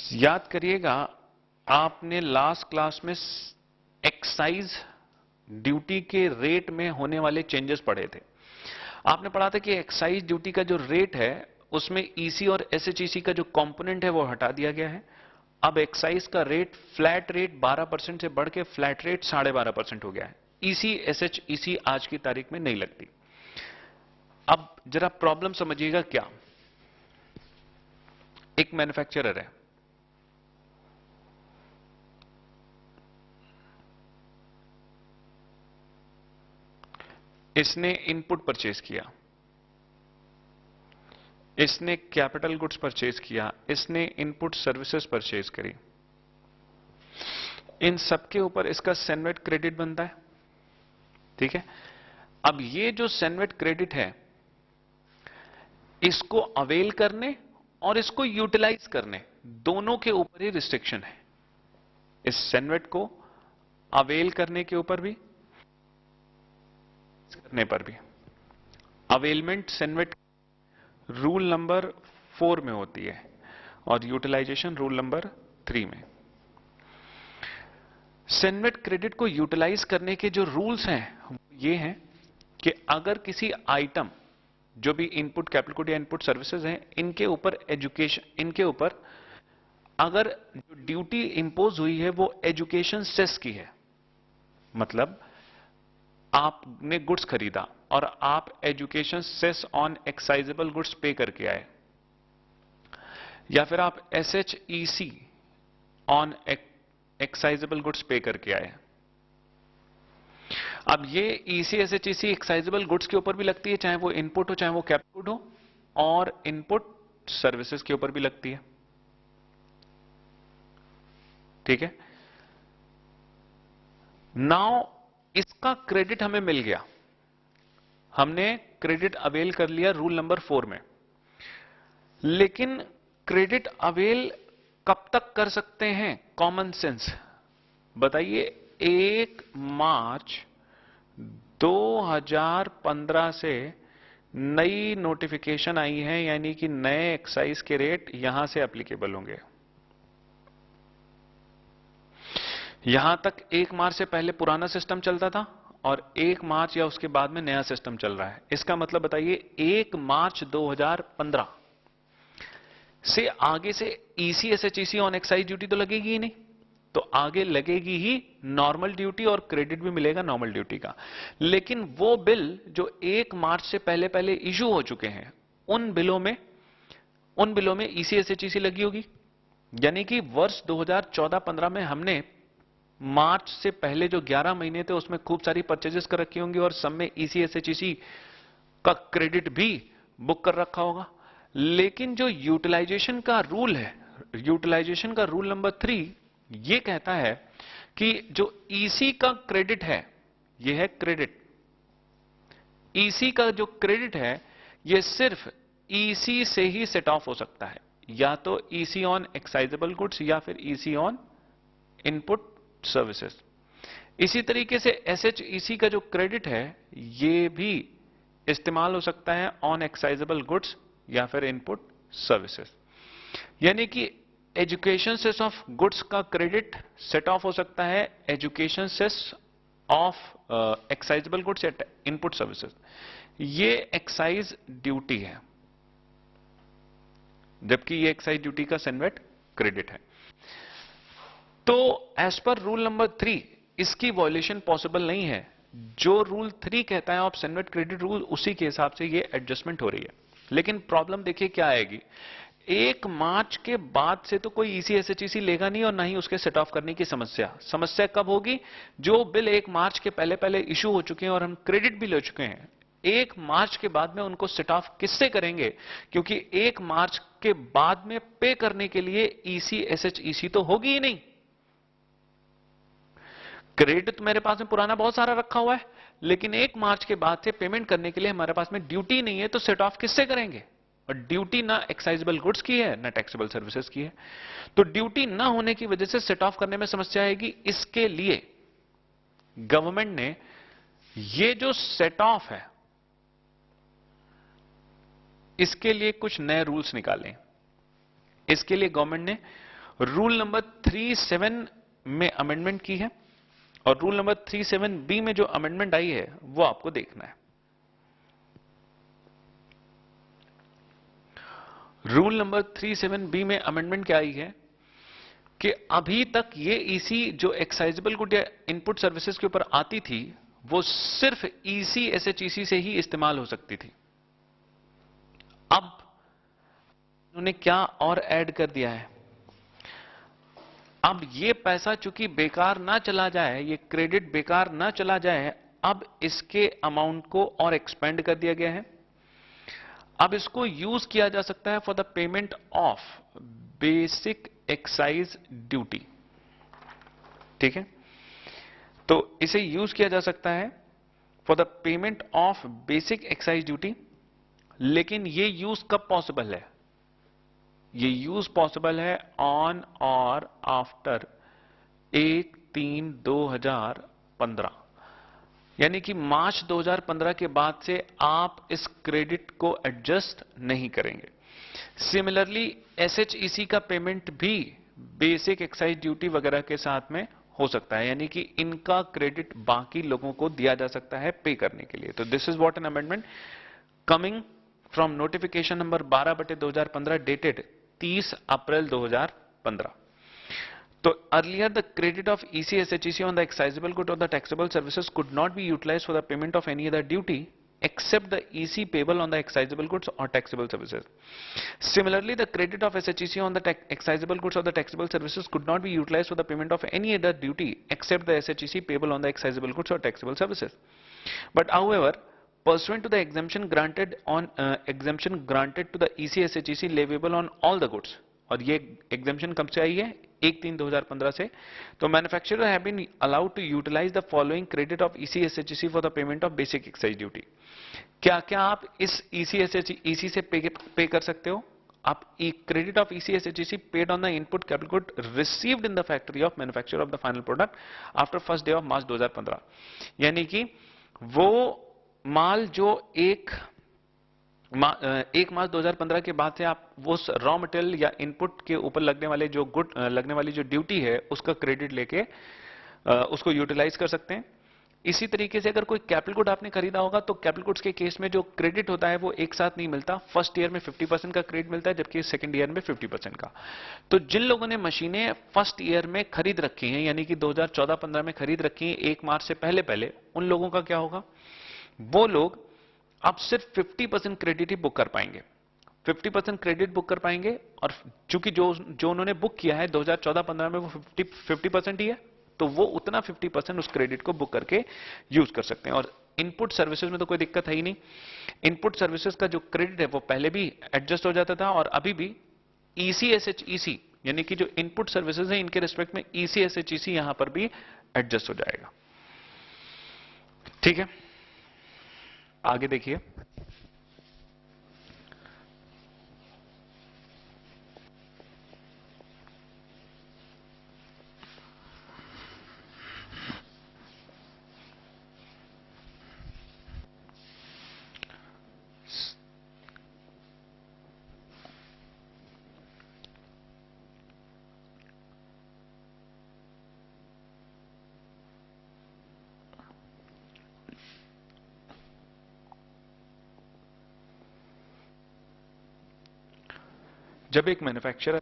याद करिएगा, आपने लास्ट क्लास में एक्साइज ड्यूटी के रेट में होने वाले चेंजेस पढ़े थे। आपने पढ़ा था कि एक्साइज ड्यूटी का जो रेट है उसमें ईसी और एसएचईसी का जो कंपोनेंट है वो हटा दिया गया है। अब एक्साइज का रेट फ्लैट रेट 12% से बढ़ के फ्लैट रेट 12.5% हो गया है। ईसी एसएचईसी आज की तारीख में नहीं लगती। अब जरा प्रॉब्लम समझिएगा क्या। एक मैन्युफैक्चरर है, इसने इनपुट परचेज किया, इसने कैपिटल गुड्स परचेज किया, इसने इनपुट सर्विसेज परचेज करी। इन सबके ऊपर इसका सैनवेट क्रेडिट बनता है, ठीक है। अब ये जो सैनवेट क्रेडिट है, इसको अवेल करने और इसको यूटिलाइज करने दोनों के ऊपर ही रिस्ट्रिक्शन है। इस सैनवेट को अवेल करने के ऊपर भी, करने पर भी। अवेलमेंट सैनवेट रूल नंबर 4 में होती है और यूटिलाइजेशन रूल नंबर 3 में। सैनवेट क्रेडिट को यूटिलाइज करने के जो रूल्स हैं ये हैं कि अगर किसी आइटम, जो भी इनपुट कैपिटल गुड या इनपुट सर्विसेज हैं, इनके ऊपर एजुकेशन, इनके ऊपर अगर जो ड्यूटी इंपोज हुई है वो एजुकेशन सेस की है, मतलब आपने गुड्स खरीदा और आप एजुकेशन सेस ऑन एक्साइजेबल गुड्स पे करके आए, या फिर आप एसएचईसी ऑन एक्साइजेबल गुड्स पे करके आए। अब ये ईसी एसएचईसी एक्साइजेबल गुड्स के ऊपर भी लगती है, चाहे वो इनपुट हो चाहे वो कैपिटल गुड हो, और इनपुट सर्विसेज के ऊपर भी लगती है, ठीक है। नाउ इसका क्रेडिट हमें मिल गया, हमने क्रेडिट अवेल कर लिया रूल नंबर 4 में। लेकिन क्रेडिट अवेल कब तक कर सकते हैं? कॉमन सेंस बताइए। 1 मार्च 2015 से नई नोटिफिकेशन आई है, यानी कि नए एक्साइज के रेट यहां से एप्लीकेबल होंगे। यहां तक 1 मार्च से पहले पुराना सिस्टम चलता था और 1 मार्च या उसके बाद में नया सिस्टम चल रहा है। इसका मतलब बताइए 1 मार्च 2015 से आगे से ईसी एसएचईसी ऑन एक्साइज ड्यूटी तो लगेगी ही नहीं, तो आगे लगेगी ही नॉर्मल ड्यूटी और क्रेडिट भी मिलेगा नॉर्मल ड्यूटी का। लेकिन वो बिल जो 1 मार्च से पहले पहले इशू हो चुके हैं, उन बिलों में ईसी एसएचईसी लगी होगी। यानी कि वर्ष 2014-15 में हमने मार्च से पहले जो 11 महीने थे उसमें खूब सारी परचेजेस कर रखी होंगी और सब में ईसी एसएचईसी का क्रेडिट भी बुक कर रखा होगा। लेकिन जो यूटिलाइजेशन का रूल है, यूटिलाइजेशन का रूल नंबर 3 ये कहता है कि जो ईसी का क्रेडिट है, ये है क्रेडिट, ईसी का जो क्रेडिट है ये सिर्फ ईसी से ही सेट ऑफ हो सकता है, या तो ईसी ऑन एक्साइजेबल गुड्स या फिर ईसी ऑन इनपुट सर्विसेज। इसी तरीके से एसएचईसी का जो क्रेडिट है ये भी इस्तेमाल हो सकता है ऑन एक्साइजेबल गुड्स या फिर इनपुट सर्विसेज। यानी कि एजुकेशन सेस ऑफ गुड्स का क्रेडिट सेट ऑफ हो सकता है education cess of excisable goods या इनपुट सर्विसेज। ये एक्साइज ड्यूटी है, जबकि ये एक्साइज ड्यूटी का सैनवेट क्रेडिट है। तो एज पर रूल नंबर 3 इसकी वॉयलेशन पॉसिबल नहीं है। जो रूल 3 कहता है ऑफ सैनवेट क्रेडिट रूल, उसी के हिसाब से ये एडजस्टमेंट हो रही है। लेकिन प्रॉब्लम देखिए क्या आएगी। 1 मार्च के बाद से तो कोई ईसी एसएचईसी लेगा नहीं और ना ही उसके सेट ऑफ करने की समस्या कब होगी? जो बिल 1 मार्च के पहले पहले इशू हो चुके हैं और हम क्रेडिट भी ले चुके हैं, 1 मार्च के बाद में उनको सेट ऑफ किससे करेंगे? क्योंकि 1 मार्च के बाद में पे करने के लिए ईसी एसएचईसी तो होगी ही नहीं। क्रेडिट तो मेरे पास में पुराना बहुत सारा रखा हुआ है, लेकिन 1 मार्च के बाद से पेमेंट करने के लिए हमारे पास में ड्यूटी नहीं है, तो सेट ऑफ किससे करेंगे? और ड्यूटी ना एक्साइजेबल गुड्स की है ना टैक्सेबल सर्विसेज की है, तो ड्यूटी ना होने की वजह से सेट ऑफ करने में समस्या आएगी। इसके लिए गवर्नमेंट ने ये जो सेट ऑफ है, इसके लिए कुछ नए रूल्स निकाले। इसके लिए गवर्नमेंट ने रूल नंबर 37 में अमेंडमेंट की है और रूल नंबर 37B में जो अमेंडमेंट आई है वो आपको देखना है। रूल नंबर 37B में अमेंडमेंट क्या आई है कि अभी तक ये ईसी जो एक्साइजेबल गुड या इनपुट सर्विसेज के ऊपर आती थी वो सिर्फ ईसी एसएचईसी से ही इस्तेमाल हो सकती थी। अब उन्होंने क्या और ऐड कर दिया है, अब ये पैसा चूंकि बेकार ना चला जाए, ये क्रेडिट बेकार ना चला जाए, अब इसके अमाउंट को और एक्सपेंड कर दिया गया है। अब इसको यूज किया जा सकता है for the payment of basic excise duty. ठीक है, तो इसे यूज किया जा सकता है for the payment of basic excise duty. लेकिन ये यूज कब पॉसिबल है? ये यूज पॉसिबल है ऑन और आफ्टर 1/3/2015, यानी कि मार्च 2015 के बाद से आप इस क्रेडिट को एडजस्ट नहीं करेंगे। सिमिलरली एसएचईसी का पेमेंट भी बेसिक एक्साइज ड्यूटी वगैरह के साथ में हो सकता है, यानी कि इनका क्रेडिट बाकी लोगों को दिया जा सकता है पे करने के लिए। तो this is what an amendment coming from notification number 12/2015 dated 30 April 2015। So earlier the credit of EC/SHEC on the excisable good or the taxable services could not be utilized for the payment of any other duty except the EC payable on the excisable goods or taxable services. Similarly, the credit of SHEC on the excisable goods or the taxable services could not be utilized for the payment of any other duty except the SHEC payable on the excisable goods or taxable services. But however, pursuant to the exemption granted to the EC/SHEC leviable on all the goods, और ये exemption कब से आई है? 1/3/2015 से। तो manufacturer have been allowed to utilize the following credit of EC/SHEC for the payment of basic excise duty. क्या क्या आप इस EC से पे कर सकते हो? आप credit of EC/SHEC paid on the input capital good received in the factory of manufacture of the final product after first day of March 2015, यानी कि वो माल जो 1 मार्च 2015 के बाद से आप वो रॉ मटेरियल या इनपुट के ऊपर लगने वाली जो ड्यूटी है उसका क्रेडिट लेके उसको यूटिलाइज कर सकते हैं। इसी तरीके से अगर कोई कैपिटल गुड आपने खरीदा होगा तो कैपिटल गुड्स के केस में जो क्रेडिट होता है वो एक साथ नहीं मिलता। फर्स्ट ईयर में 50% का क्रेडिट मिलता है, जबकि सेकंड ईयर में 50% का। तो जिन लोगों ने मशीनें फर्स्ट ईयर में खरीद रखी हैं, यानी कि 2014-15 में खरीद रखी हैं 1 मार्च से पहले पहले, उन लोगों का क्या होगा? वो लोग अब सिर्फ 50% क्रेडिट ही बुक कर पाएंगे। 50% क्रेडिट बुक कर पाएंगे, और चूंकि जो उन्होंने बुक किया है 2014-15 में वो 50% ही है, तो वो उतना 50% उस क्रेडिट को बुक करके यूज कर सकते हैं। और इनपुट सर्विसेज में तो कोई दिक्कत है ही नहीं। इनपुट सर्विसेज का जो क्रेडिट है वो पहले भी एडजस्ट हो जाता था और अभी भी EC/SHEC यानी कि जो इनपुट सर्विसेज है इनके रिस्पेक्ट में EC/SHEC यहां पर भी एडजस्ट हो जाएगा। ठीक है, आगे देखिए। जब एक मैन्युफैक्चरर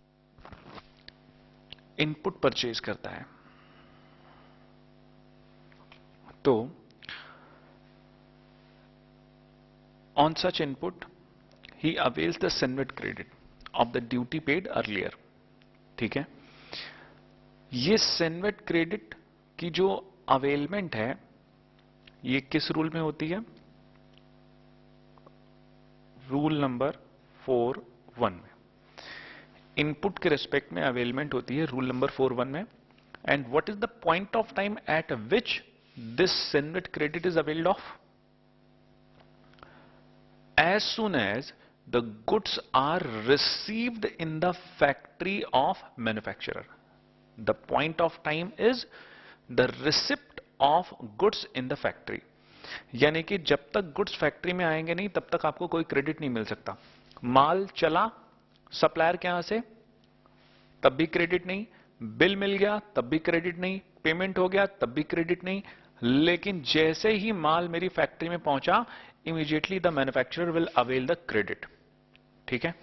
इनपुट परचेज करता है तो on such input he avails the CENVAT credit of the duty paid earlier. ठीक है, ये सेनवेट क्रेडिट की जो अवेलमेंट है ये किस रूल में होती है? रूल नंबर 4(1) में। इनपुट के रिस्पेक्ट में अवेलमेंट होती है रूल नंबर 4(1) में। And what is the point of time at which this cenvat credit is availed of? As soon as the goods are received in the factory of manufacturer. The point of time is the receipt of goods in the factory, यानी कि जब तक goods factory में आएंगे नहीं तब तक आपको कोई क्रेडिट नहीं मिल सकता। माल चला सप्लायर के यहां से, तब भी क्रेडिट नहीं, बिल मिल गया तब भी क्रेडिट नहीं, पेमेंट हो गया तब भी क्रेडिट नहीं, लेकिन जैसे ही माल मेरी फैक्ट्री में पहुंचा, immediately the manufacturer will avail the credit. ठीक है,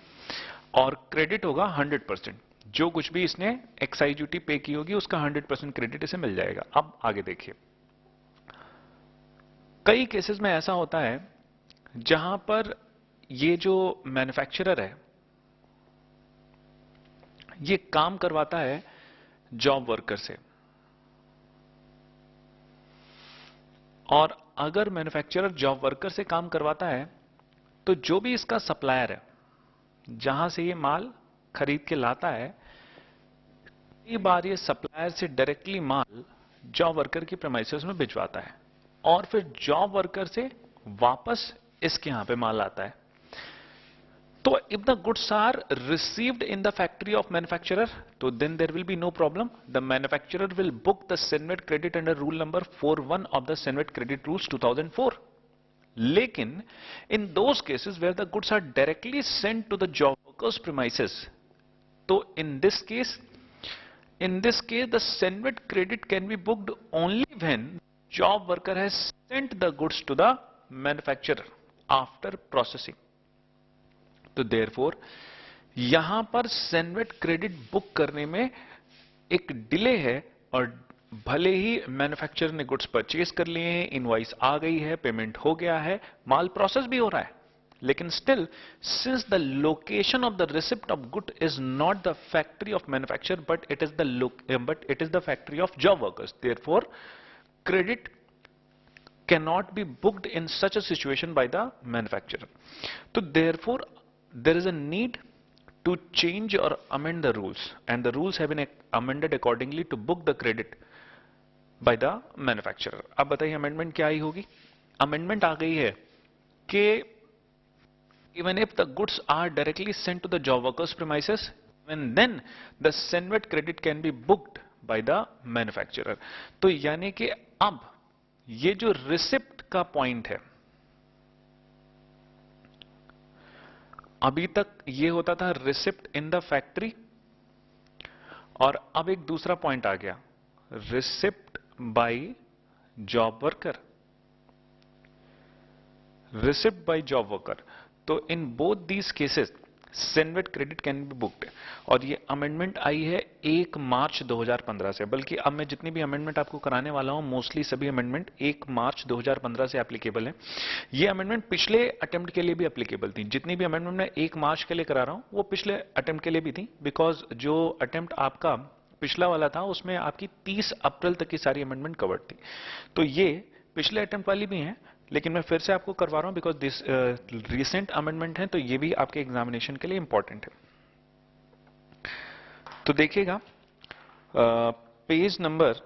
और क्रेडिट होगा 100%। जो कुछ भी इसने एक्साइज ड्यूटी पे की होगी उसका 100% क्रेडिट इसे मिल जाएगा। अब आगे देखिए, कई केसेस में ऐसा होता है जहां पर ये जो मैन्युफैक्चरर है ये काम करवाता है जॉब वर्कर से, और अगर मैन्युफैक्चरर जॉब वर्कर से काम करवाता है तो जो भी इसका सप्लायर है जहां से ये माल खरीद के लाता है, कई बार ये सप्लायर से डायरेक्टली माल जॉब वर्कर की प्रेमाइसेस में भिजवाता है और फिर जॉब वर्कर से वापस इसके यहां पे माल आता है। तो if the goods are received in the factory of manufacturer, तो then there will be no problem. The manufacturer will book the CENVAT credit under rule number 41 of the CENVAT credit rules 2004। लेकिन in those cases where the goods are directly sent to the job workers premises, तो in this case the senvet credit can be booked only when job worker has sent the goods to the manufacturer after processing। तो therefore यहां पर CENVAT credit book करने में एक delay है, और भले ही मैन्युफैक्चरर ने गुड्स परचेज कर लिए हैं, इनवॉइस आ गई है, पेमेंट हो गया है, माल प्रोसेस भी हो रहा है, लेकिन still since the location of the receipt of good is not the factory of manufacturer but it is the factory of job workers, therefore credit cannot be booked in such a situation by the manufacturer। तो therefore there is a need to change or amend the rules, and the rules have been amended accordingly to book the credit by the manufacturer। अब बताइए amendment क्या आई होगी? Amendment आ गई है कि even if the goods are directly sent to the job workers premises, and then the senvet credit can be booked by the manufacturer। तो यानी कि अब ये जो रिसिप्ट का पॉइंट है, अभी तक ये होता था रिसिप्ट इन द फैक्ट्री, और अब एक दूसरा पॉइंट आ गया, receipt by job worker, receipt by job worker. तो in both these cases CENVAT credit can be booked, और ये अमेंडमेंट आई है 1 मार्च 2015 से। बल्कि अब मैं जितनी भी अमेंडमेंट आपको कराने वाला हूं, मोस्टली सभी अमेंडमेंट 1 मार्च 2015 से एप्लीकेबल है। ये अमेंडमेंट पिछले अटेम्प्ट के लिए भी एप्लीकेबल थी। जितनी भी अमेंडमेंट मैं 1 मार्च के लिए करा रहा हूं वो पिछले अटेम्प्ट के लिए भी थी, बिकॉज जो अटेम्प्ट आपका पिछला वाला था उसमें आपकी 30 अप्रैल तक की सारी अमेंडमेंट कवर्ड थी। तो ये पिछले अटेम्प्ट वाली भी हैं, लेकिन मैं फिर से आपको करवा रहा हूं बिकॉज दिस रिसेंट अमेंडमेंट है, तो ये भी आपके एग्जामिनेशन के लिए इंपॉर्टेंट है। तो देखिएगा पेज नंबर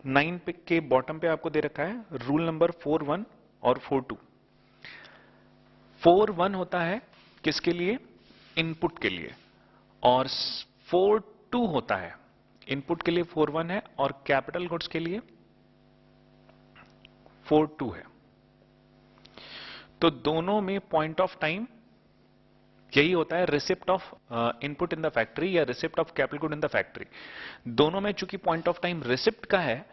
9 के बॉटम पे आपको दे रखा है रूल नंबर 41 और 42। 41 होता है किसके लिए? इनपुट के लिए, और 42 होता है इनपुट के लिए 41 है, और कैपिटल गुड्स के लिए 42 है। तो दोनों में पॉइंट ऑफ टाइम यही होता है, receipt of input in the factory या receipt of capital good in the factory. दोनों में चूंकि पॉइंट ऑफ टाइम रिसिप्ट का है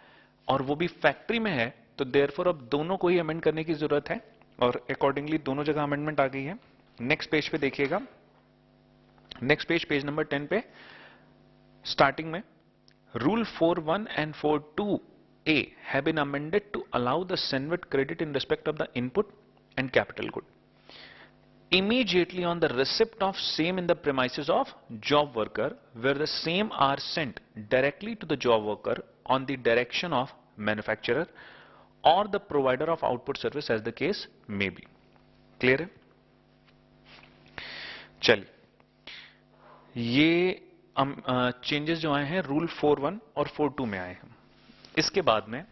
और वो भी फैक्ट्री में है, तो देयरफॉर अब दोनों को ही अमेंड करने की जरूरत है, और अकॉर्डिंगली दोनों जगह अमेंडमेंट आ गई है। नेक्स्ट पेज पे देखिएगा, नेक्स्ट पेज, पेज नंबर 10 पे स्टार्टिंग में rule 41 and 42A have been amended to allow the senvet credit in respect of the input and capital good immediately on the receipt of same in the premises of job worker, where the same are sent directly to the job worker on the direction of manufacturer or the provider of output service as the case may be। Clear है? चलिए, ये changes जो आए हैं rule 41 और 42 में आए हैं। इसके बाद में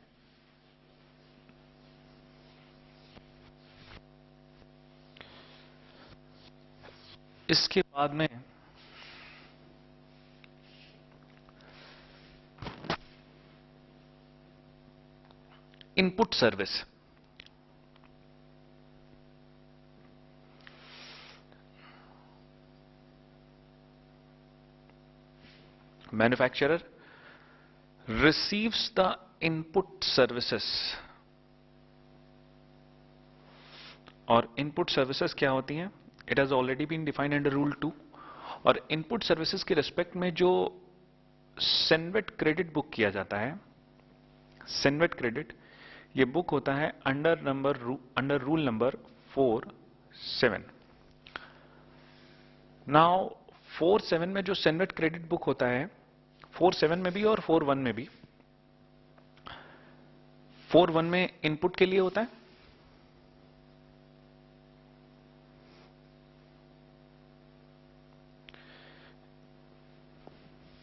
input service, manufacturer receives the input services, और इनपुट सर्विसेज क्या होती हैं? It has already been defined under rule 2। और इनपुट सर्विसेज के रिस्पेक्ट में जो सेनवेट क्रेडिट बुक किया जाता है, सेनवेट क्रेडिट, ये बुक होता है अंडर रूल नंबर 47। नाउ 47 में जो सेनवेट क्रेडिट बुक होता है, 47 में भी और 41 में भी, 41 में इनपुट के लिए होता है,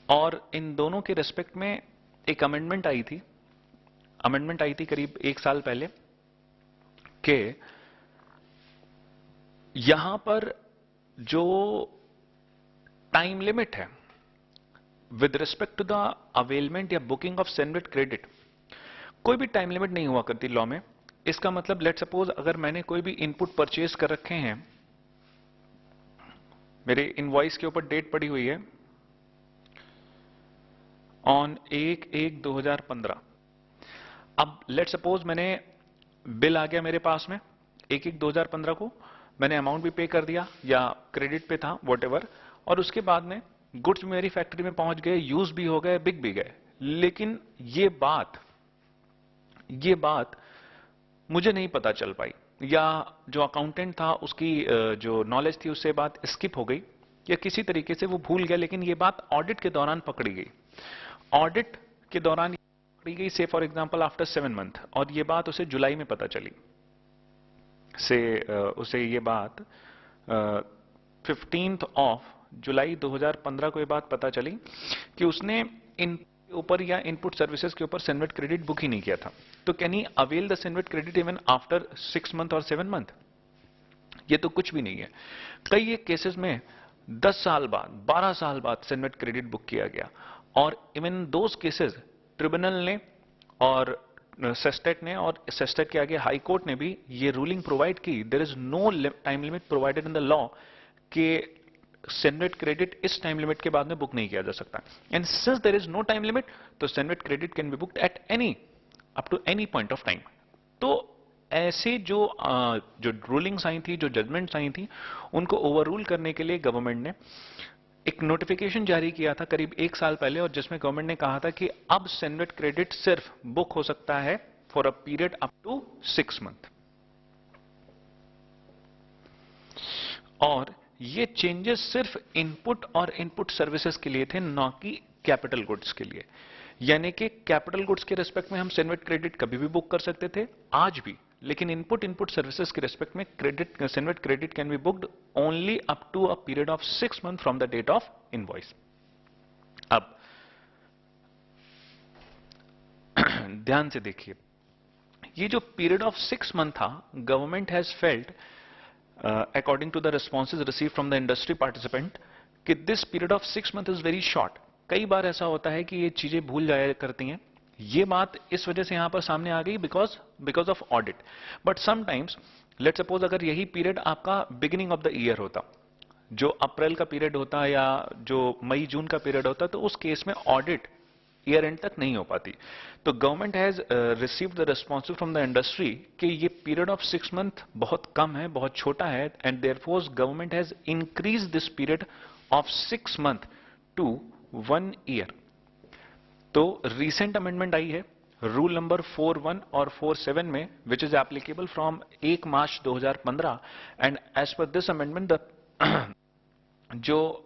और इन दोनों के रेस्पेक्ट में एक अमेंडमेंट आई थी करीब 1 साल पहले, कि यहां पर जो टाइम लिमिट है with respect to the availment या बुकिंग ऑफ सेनवेट क्रेडिट, कोई भी टाइम लिमिट नहीं हुआ करती लॉ में। इसका मतलब लेट सपोज अगर मैंने कोई भी इनपुट परचेज कर रखे हैं, मेरे इनवॉइस के ऊपर डेट पड़ी हुई है ऑन 1/1/2015। अब लेट सपोज मैंने बिल आ गया मेरे पास में 1/1/2015 को, मैंने अमाउंट भी पे कर दिया या क्रेडिट पे था व्हाटएवर, और उसके बाद में गुड्स मेरी फैक्ट्री में पहुंच गए, यूज भी हो गए, बिक भी गए। लेकिन ये बात मुझे नहीं पता चल पाई, या जो अकाउंटेंट था उसकी जो नॉलेज थी उससे बात स्किप हो गई, या किसी तरीके से वो भूल गया, लेकिन ये बात ऑडिट के दौरान पकड़ी गई। ऑडिट के दौरान पकड़ी गई, से फॉर एग्जांपल आफ्टर 7 मंथ, और ये बात उसे जुलाई में पता चली, उसे ये बात 15 जुलाई 2015 को ये बात पता चली कि उसने इन ऊपर या इनपुट सर्विसेज के ऊपर सेनवेट क्रेडिट बुक ही नहीं किया था। तो can he avail the CENVAT credit even after 6 month और 7 मंथ? ये तो कुछ भी नहीं है। कई एक केसेस में 10 साल बाद, 12 साल बाद सेनवेट क्रेडिट बुक किया गया, और इवन दोज केसेस ट्रिब्यूनल ने और सेस्टेट ने, और सेस्टेट के आगे हाई कोर्ट ने भी ये रूलिंग प्रोवाइड की, there is no time limit provided in the law कि सेनवेट क्रेडिट इस टाइम लिमिट के बाद में बुक नहीं किया जा सकता। And since there is no time limit, तो CENVAT credit can be booked at up to any point of time. तो ऐसे जो रूलिंग्स आई थी, जो जजमेंट्स आई थी, उनको ओवररूल करने के लिए गवर्नमेंट ने एक नोटिफिकेशन जारी किया था करीब 1 साल पहले, और जिसमें गवर्नमेंट ने कहा था कि अब सेनवेट क्रेडिट सिर्फ बुक हो सकता है for a period up to 6 month. और ये चेंजेस सिर्फ इनपुट और इनपुट सर्विसेज के लिए थे, ना कि कैपिटल गुड्स के लिए। यानी कि कैपिटल गुड्स के रेस्पेक्ट में हम सेनवेट क्रेडिट कभी भी बुक कर सकते थे, आज भी, लेकिन इनपुट सर्विसेज के रेस्पेक्ट में cenvat credit can be booked only up to a period of 6 month from the date of invoice. अब ध्यान से देखिए, ये जो पीरियड ऑफ 6 मंथ था, government has felt according to the responses received from the industry participant कि this period of 6 month is very short। कई बार ऐसा होता है कि ये चीजें भूल जाया करती हैं। ये बात इस वजह से यहां पर सामने आ गई because of audit. But sometimes let suppose अगर यही पीरियड आपका बिगिनिंग ऑफ द ईयर होता, जो अप्रैल का पीरियड होता या जो मई जून का पीरियड होता, तो उस केस में ऑडिट ईयर एंड तक नहीं हो पाती। तो government has received the response from the industry कि ये पीरियड ऑफ 6 मंथ बहुत कम है, बहुत छोटा है, and therefore government has increase this period of 6 month to 1 year. तो रिसेंट अमेंडमेंट आई है रूल नंबर 41 और 47 में, which is applicable from 1 March 2015, and as per this amendment the जो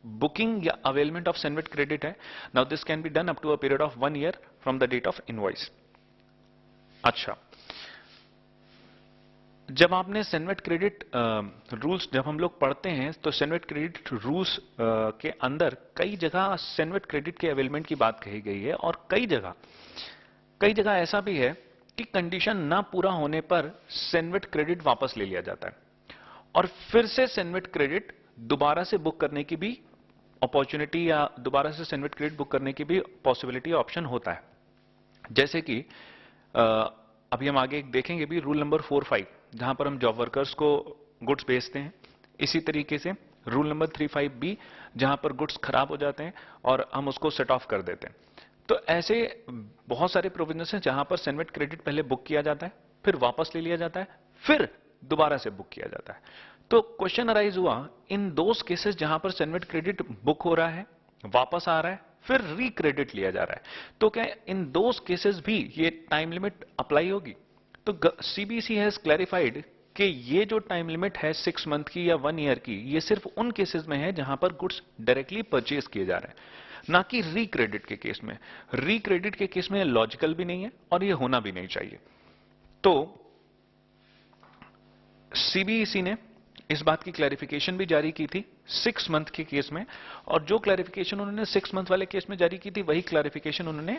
बुकिंग या अवेलमेंट ऑफ सेनवेट क्रेडिट है, now this can be done up to a period of 1 year from the date of invoice. अच्छा, जब आपने CENVAT credit rules जब हम लोग पढ़ते हैं, तो सेनवेट क्रेडिट रूल्स के अंदर कई जगह सेनवेट क्रेडिट के अवेलमेंट की बात कही गई है, और कई जगह ऐसा भी है कि कंडीशन ना पूरा होने पर सेनवेट क्रेडिट वापस ले लिया जाता है, और फिर से सेनवेट क्रेडिट दोबारा से बुक करने की भी अपॉर्चुनिटी, या दोबारा से सेनवेट क्रेडिट बुक करने की भी पॉसिबिलिटी, ऑप्शन होता है। जैसे कि अभी हम आगे देखेंगे भी रूल नंबर 45, जहां पर हम जॉब वर्कर्स को गुड्स भेजते हैं। इसी तरीके से रूल नंबर 35B, जहां पर गुड्स खराब हो जाते हैं और हम उसको सेट ऑफ कर देते हैं। तो ऐसे बहुत सारे प्रोविजंस हैं जहां पर सेनवेट क्रेडिट पहले बुक किया जाता है, फिर वापस ले लिया जाता है, फिर दोबारा से बुक किया जाता है। तो क्वेश्चन अराइज हुआ इन दोस केसेस जहां पर सेनवेट क्रेडिट बुक हो रहा है, वापस आ रहा है, फिर रीक्रेडिट लिया जा रहा है, तो क्या इन दोस केसेस भी ये टाइम लिमिट अप्लाई होगी? तो सीबीसी हैज क्लैरिफाइड कि ये जो टाइम लिमिट है 6 मंथ की या 1 ईयर की, ये सिर्फ उन केसेस में है जहां पर गुड्स डायरेक्टली परचेज किए जा रहे हैं, ना कि रीक्रेडिट के केस में। रीक्रेडिट के केस में लॉजिकल भी नहीं है और ये होना भी नहीं चाहिए। तो सीबीसी ने इस बात की क्लैरिफिकेशन भी जारी की थी 6 मंथ के केस में, और जो क्लैरिफिकेशन उन्होंने 6 मंथ वाले केस में जारी की थी वही क्लैरिफिकेशन उन्होंने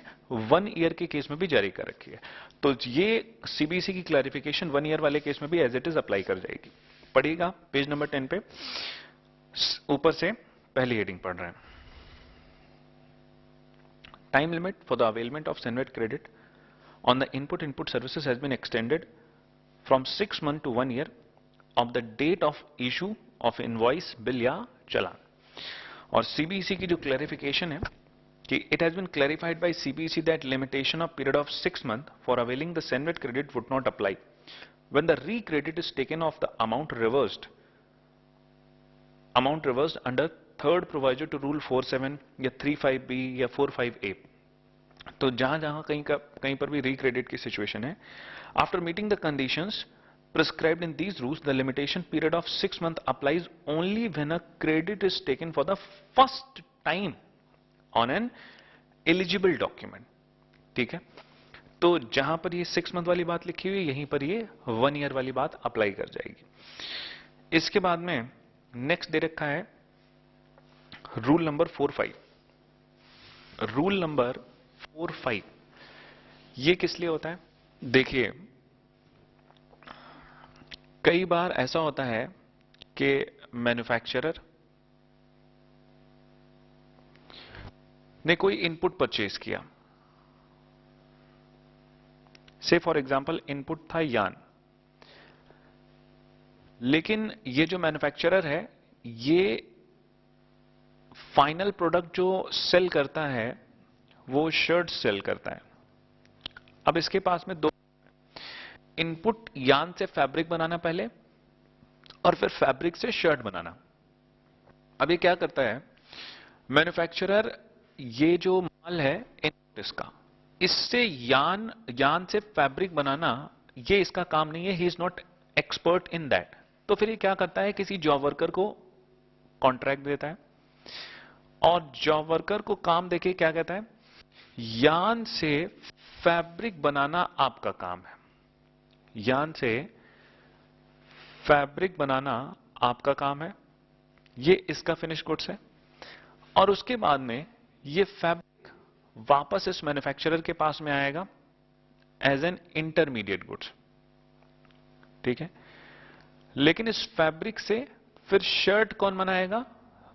1 ईयर के केस में भी जारी कर रखी है। तो ये सीबीसी की क्लैरिफिकेशन 1 ईयर वाले केस में भी एज इट इज अप्लाई कर जाएगी। पढ़िएगा पेज नंबर 10 पे, ऊपर से पहली हेडिंग पढ़ रहे हैं। Time limit for the availment of CENVAT credit on the input services has been extended from 6 month to 1 year of the date of issue of invoice bill या चालान। और सीबीसी की जो क्लैरिफिकेशन है कि it has been clarified by CBC that limitation of period of 6 months for availing the Senvet credit would not apply when the recredit is taken of the amount reversed under third proviso to rule 47 या 35B या 45A। तो जहां कहीं पर भी recredit की situation है, after meeting the conditions prescribed in these rules, the limitation period of 6 months applies only when a credit is taken for the first time on an eligible document। ठीक है, तो जहां पर ये 6 मंथ वाली बात लिखी हुई है, यहीं पर ये 1 ईयर वाली बात अप्लाई कर जाएगी। इसके बाद में नेक्स्ट दे रखा है रूल नंबर 45। रूल नंबर 45 ये किस लिए होता है? देखिए, कई बार ऐसा होता है कि मैन्युफैक्चरर ने कोई इनपुट परचेज किया, से फॉर एग्जांपल इनपुट था यार्न, लेकिन ये जो मैन्युफैक्चरर है ये फाइनल प्रोडक्ट जो सेल करता है वो शर्ट सेल करता है। अब इसके पास में दो इनपुट, यार्न से फैब्रिक बनाना पहले और फिर फैब्रिक से शर्ट बनाना। अब ये क्या करता है मैन्युफैक्चरर, ये जो माल है इनपुट इसका, इससे यार्न से फैब्रिक बनाना ये इसका काम नहीं है, he is not expert in that. तो फिर ये क्या करता है, किसी जॉब वर्कर को कॉन्ट्रैक्ट देता है और जॉब वर्कर को काम देके क्या कहता है, यार्न से फैब्रिक बनाना आपका काम है, यार्न से फैब्रिक बनाना आपका काम है, ये इसका फिनिश गुड्स है। और उसके बाद में ये फैब्रिक वापस इस मैन्युफैक्चरर के पास में आएगा एज एन इंटरमीडिएट गुड्स। ठीक है, लेकिन इस फैब्रिक से फिर शर्ट कौन बनाएगा,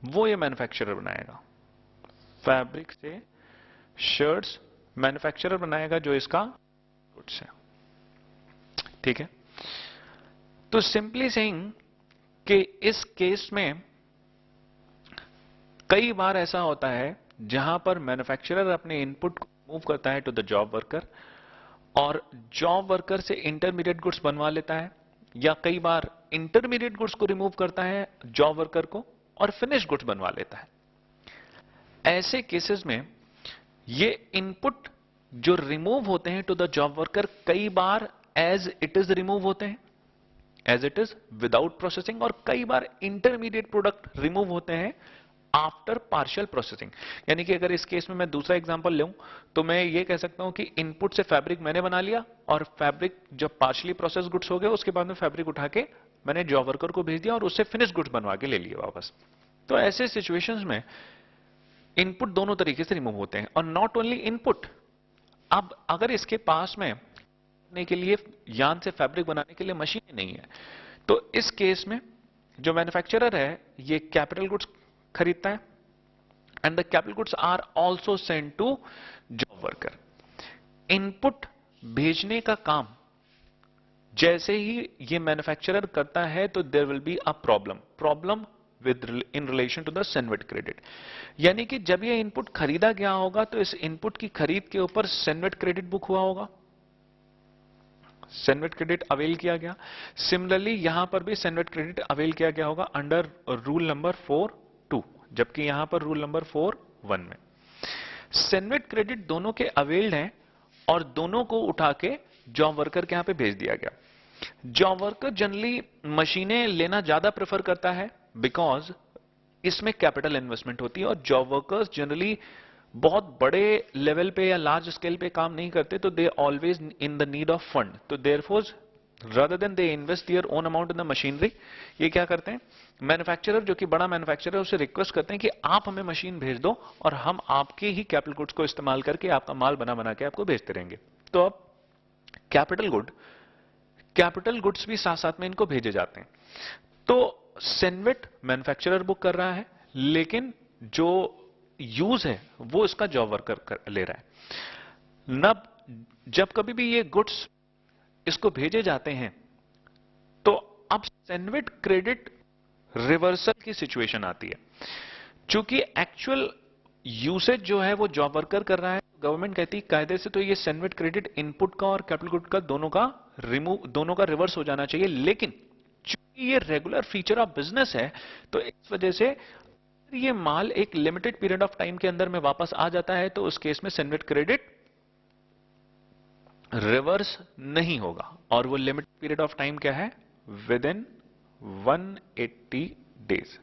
वो ये मैन्युफैक्चरर बनाएगा। फैब्रिक से शर्ट्स मैन्युफैक्चरर बनाएगा जो इसका गुड्स है। ठीक है, तो सिंपली सेइंग कि इस केस में कई बार ऐसा होता है जहां पर मैन्युफैक्चरर अपने इनपुट को मूव करता है टू द जॉब वर्कर और जॉब वर्कर से इंटरमीडिएट गुड्स बनवा लेता है, या कई बार इंटरमीडिएट गुड्स को रिमूव करता है जॉब वर्कर को और फिनिश गुड्स बनवा लेता है। ऐसे केसेस में ये इनपुट जो रिमूव होते हैं टू द जॉब वर्कर कई बार एज इट इज रिमूव होते हैं, as it is without processing, और कई बार इंटरमीडिएट प्रोडक्ट रिमूव होते हैं आफ्टर पार्शियल प्रोसेसिंग। यानी कि अगर इस केस में मैं दूसरा एग्जांपल लूं तो मैं ये कह सकता हूं कि इनपुट से फैब्रिक मैंने बना लिया और फैब्रिक जब पार्शियली प्रोसेस गुड्स हो गए उसके बाद में फैब्रिक उठा के मैंने जॉब वर्कर को भेज दिया और उससे फिनिश गुड्स बनवा के ले लिए वापस। तो ऐसे सिचुएशंस में इनपुट दोनों तरीके से रिमूव होते हैं। और नॉट ओनली इनपुट, अब अगर इसके पास में के लिए यार्न से फैब्रिक बनाने के लिए मशीन नहीं है, तो इस केस में जो मैन्युफैक्चरर है ये कैपिटल गुड्स खरीदता है and the capital goods are also sent to job worker. Input भेजने का काम जैसे ही ये मैन्युफैक्चरर करता है तो there will be a problem with in relation to the CENVAT credit. यानी कि जब ये इनपुट खरीदा गया होगा तो इस इनपुट की खरीद के ऊपर सेनवेट क्रेडिट बुक हुआ होगा, सेनवेट क्रेडिट अवेल किया गया। सिमिलरली यहां पर भी सेनवेट क्रेडिट अवेल किया गया होगा अंडर रूल नंबर 4(2), जबकि यहां पर रूल नंबर 4(1) में सेनवेट क्रेडिट दोनों के अवेल्ड हैं और दोनों को उठा के जॉब वर्कर के यहां पे भेज दिया गया। जॉब वर्कर जनरली मशीनें लेना ज्यादा प्रेफर करता है बिकॉज इसमें कैपिटल इन्वेस्टमेंट होती है और जॉब वर्कर्स जनरली बहुत बड़े लेवल पे या लार्ज स्केल पे काम नहीं करते, तो they always in the need of fund. तो therefore rather than they invest their own amount in the machinery, ये क्या करते हैं, मैन्युफैक्चरर जो कि बड़ा मैन्युफैक्चरर है उसे रिक्वेस्ट करते हैं कि आप हमें मशीन भेज दो और हम आपके ही कैपिटल गुड्स को इस्तेमाल करके आपका माल बना बना के आपको भेजते रहेंगे। तो अब कैपिटल गुड्स भी साथ साथ में इनको भेजे जाते हैं। तो सेनवेट मैन्युफैक्चरर बुक कर रहा है, लेकिन जो यूज है वो इसका जॉब वर्कर ले रहा है। नब जब कभी भी ये गुड्स इसको भेजे जाते हैं तो अब सेनवेट क्रेडिट रिवर्सल की सिचुएशन आती है। चूंकि एक्चुअल यूसेज जो है वो जॉब वर्कर कर रहा है, गवर्नमेंट कहती है कायदे से तो ये सेनवेट क्रेडिट इनपुट का और कैपिटल गुड का दोनों का रिवर्स हो जाना चाहिए। लेकिन चूंकि ये रेगुलर फीचर ऑफ बिजनेस है तो इस वजह से ये माल एक लिमिटेड पीरियड ऑफ टाइम के अंदर में वापस आ जाता है, तो उस केस में सेनवेट क्रेडिट रिवर्स नहीं होगा। और वो लिमिट पीरियड ऑफ टाइम क्या है, विद इन 180 डेज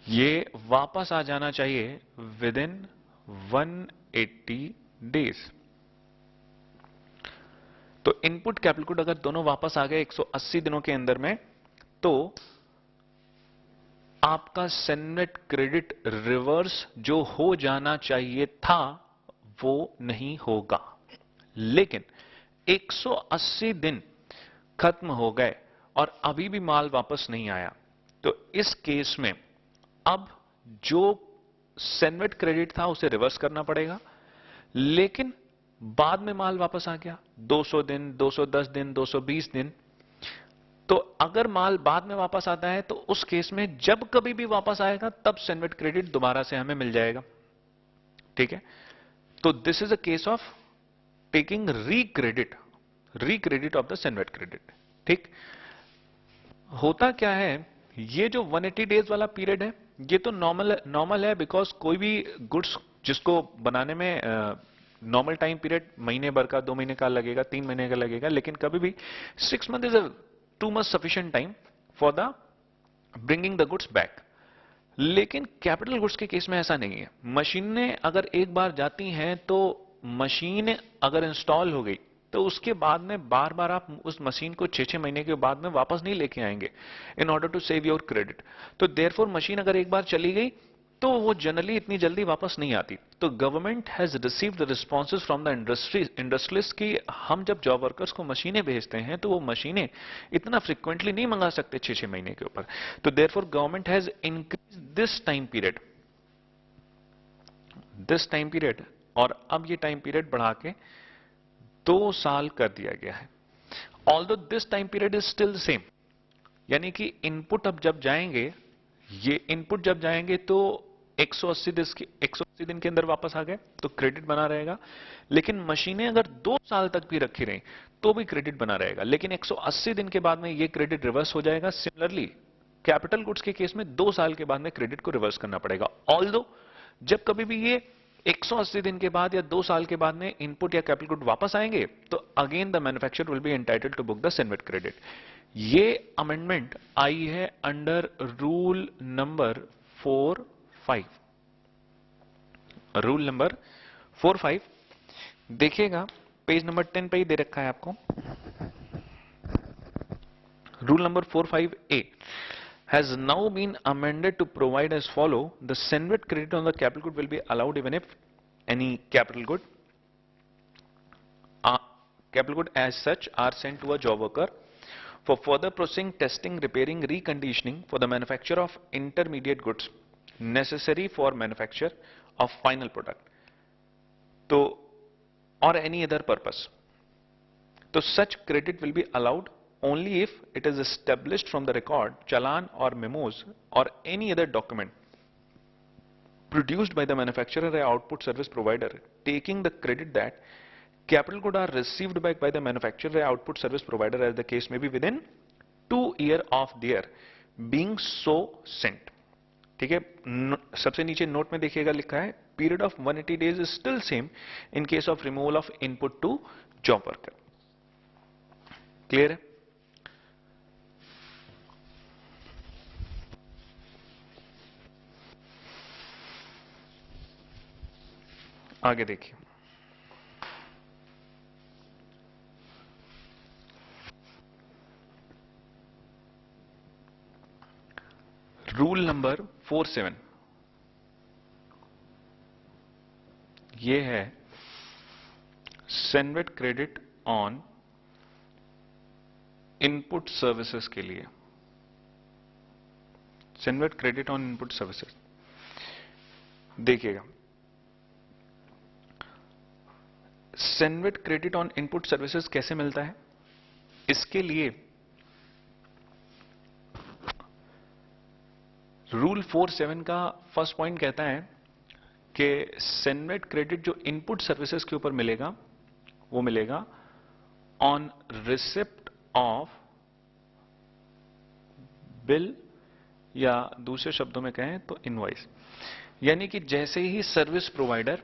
ये वापस आ जाना चाहिए विद इन 180 डेज। तो इनपुट कैपिटल गुड अगर दोनों वापस आ गए 180 दिनों के अंदर में, तो आपका सेनवेट क्रेडिट रिवर्स जो हो जाना चाहिए था वो नहीं होगा। लेकिन 180 दिन खत्म हो गए और अभी भी माल वापस नहीं आया, तो इस केस में अब जो सेनवेट क्रेडिट था उसे रिवर्स करना पड़ेगा। लेकिन बाद में माल वापस आ गया 200 दिन, 210 दिन, 220 दिन, तो अगर माल बाद में वापस आता है तो उस केस में जब कभी भी वापस आएगा तब सेनवेट क्रेडिट दोबारा से हमें मिल जाएगा। ठीक है, तो this is a case of taking recredit of the CENVAT credit. ठीक, होता क्या है, ये जो 180 डेज वाला पीरियड है ये तो नॉर्मल है बिकॉज कोई भी गुड्स जिसको बनाने में नॉर्मल टाइम पीरियड महीने भर का, 2 महीने का लगेगा, 3 महीने का लगेगा, लेकिन कभी भी 6 month is too much sufficient time for the bringing the goods back. लेकिन कैपिटल गुड्स के केस में ऐसा नहीं है। मशीनें अगर एक बार जाती हैं तो मशीन अगर इंस्टॉल हो गई तो उसके बाद में बार बार आप उस मशीन को 6-6 महीने के बाद में वापस नहीं लेके आएंगे in order to save your credit. तो देयरफॉर मशीन अगर एक बार चली गई तो वो जनरली इतनी जल्दी वापस नहीं आती। तो government has received the responses from the industries की हम जब जॉब वर्कर्स को मशीनें भेजते हैं तो वो मशीनें इतना फ्रिक्वेंटली नहीं मंगा सकते 6-6 महीने के ऊपर। तो therefore government has increase this time period और अब ये टाइम पीरियड बढ़ा के 2 साल कर दिया गया है। Although this time period is still same, यानी कि इनपुट अब जब जाएंगे, ये इनपुट जब जाएंगे तो 180 दिन के अंदर वापस आ गए तो क्रेडिट बना रहेगा। लेकिन मशीनें अगर 2 साल तक भी रखी रही तो भी क्रेडिट बना रहेगा, लेकिन 180 दिन के बाद में ये क्रेडिट रिवर्स हो जाएगा। सिमिलरली कैपिटल गुड्स के केस में 2 साल के बाद में क्रेडिट को रिवर्स करना पड़ेगा। ऑल्दो जब कभी भी ये 180 दिन के बाद या 2 साल के बाद में इनपुट या कैपिटल गुड वापस आएंगे तो again the manufacturer will be entitled to book the CENVAT credit. ये अमेंडमेंट आई है under rule number 4(5). Rule number 4(5) देखिएगा, पेज नंबर 10 पे ही दे रखा है आपको। Rule number 4(5)(a) has now been amended to provide as follow: the senet credit on the capital good will be allowed even if any capital good as such are sent to a job worker for further processing, testing, repairing, reconditioning for the manufacture of intermediate goods necessary for manufacture of final product, or any other purpose. So such credit will be allowed only if it is established from the record, challan or memos or any other document produced by the manufacturer or output service provider taking the credit that capital goods are received back by the manufacturer or output service provider as the case may be within 2 years of their being so sent. ठीक है, सबसे नीचे note में देखिएगा लिखा है period of 180 days is still same in case of removal of input to job worker. Clear है? आगे देखिए, रूल नंबर 47 ये है CENVAT credit on input services के लिए. CENVAT credit on input services देखिएगा, CENVAT credit on input services कैसे मिलता है. इसके लिए रूल 47 का फर्स्ट पॉइंट कहता है कि सेनवेट क्रेडिट जो इनपुट सर्विसेज के ऊपर मिलेगा वो मिलेगा ऑन रिसिप्ट ऑफ बिल, या दूसरे शब्दों में कहें तो इनवॉइस. यानी कि जैसे ही सर्विस प्रोवाइडर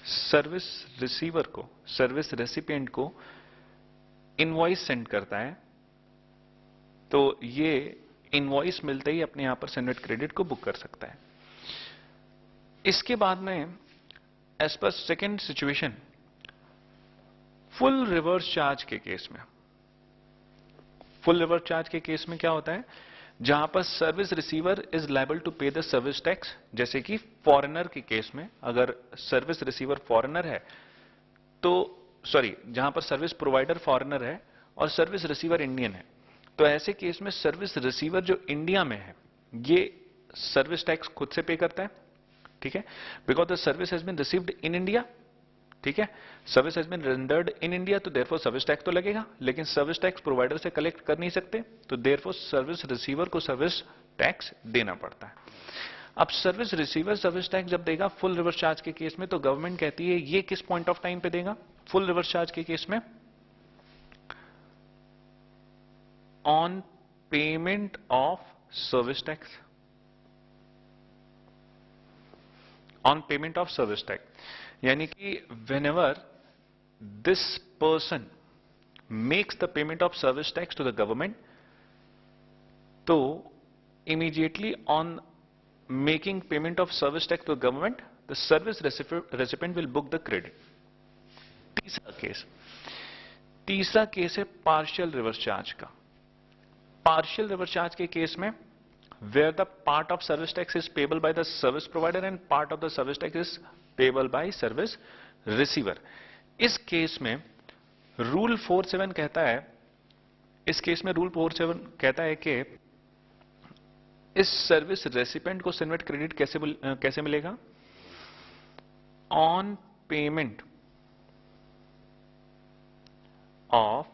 सर्विस रिसीवर को, सर्विस रेसिपिएंट को इनवॉइस सेंड करता है तो ये इनवॉइस मिलते ही अपने यहां पर सेनवेट क्रेडिट को बुक कर सकता है. इसके बाद में as per second situation full reverse charge के केस में, फुल रिवर्स चार्ज के केस में क्या होता है, जहां पर service receiver is liable to pay the service tax. जैसे कि फॉरेनर के केस में अगर सर्विस रिसीवर फॉरेनर है तो, सॉरी, जहां पर सर्विस प्रोवाइडर फॉरेनर है और सर्विस रिसीवर इंडियन है, तो ऐसे केस में सर्विस रिसीवर जो इंडिया में है ये सर्विस टैक्स खुद से पे करता है. ठीक है, because the service has been received in India. ठीक है, service has been rendered in India, तो देयरफॉर सर्विस टैक्स तो लगेगा, लेकिन सर्विस टैक्स प्रोवाइडर से कलेक्ट कर नहीं सकते, तो देयरफॉर सर्विस रिसीवर को सर्विस टैक्स देना पड़ता है. अब सर्विस रिसीवर सर्विस टैक्स जब देगा फुल रिवर्स चार्ज के केस में, तो गवर्नमेंट कहती है ये किस पॉइंट ऑफ टाइम पे देगा फुल रिवर्स चार्ज के केस में, on payment of service tax. On payment of service tax यानी कि whenever this person makes the payment of service tax to the government, तो immediately on making payment of service tax to the government, the service recipient will book the credit. तीसरा case है partial reverse charge का. Partial reverse charge के case में where the part of service tax is payable by the service provider and part of the service tax is payable by service receiver. इस case में rule 47 कहता है, इस case में rule 47 कहता है कि इस सर्विस रेसिपिएंट को सेनवेट क्रेडिट कैसे मिलेगा, on payment of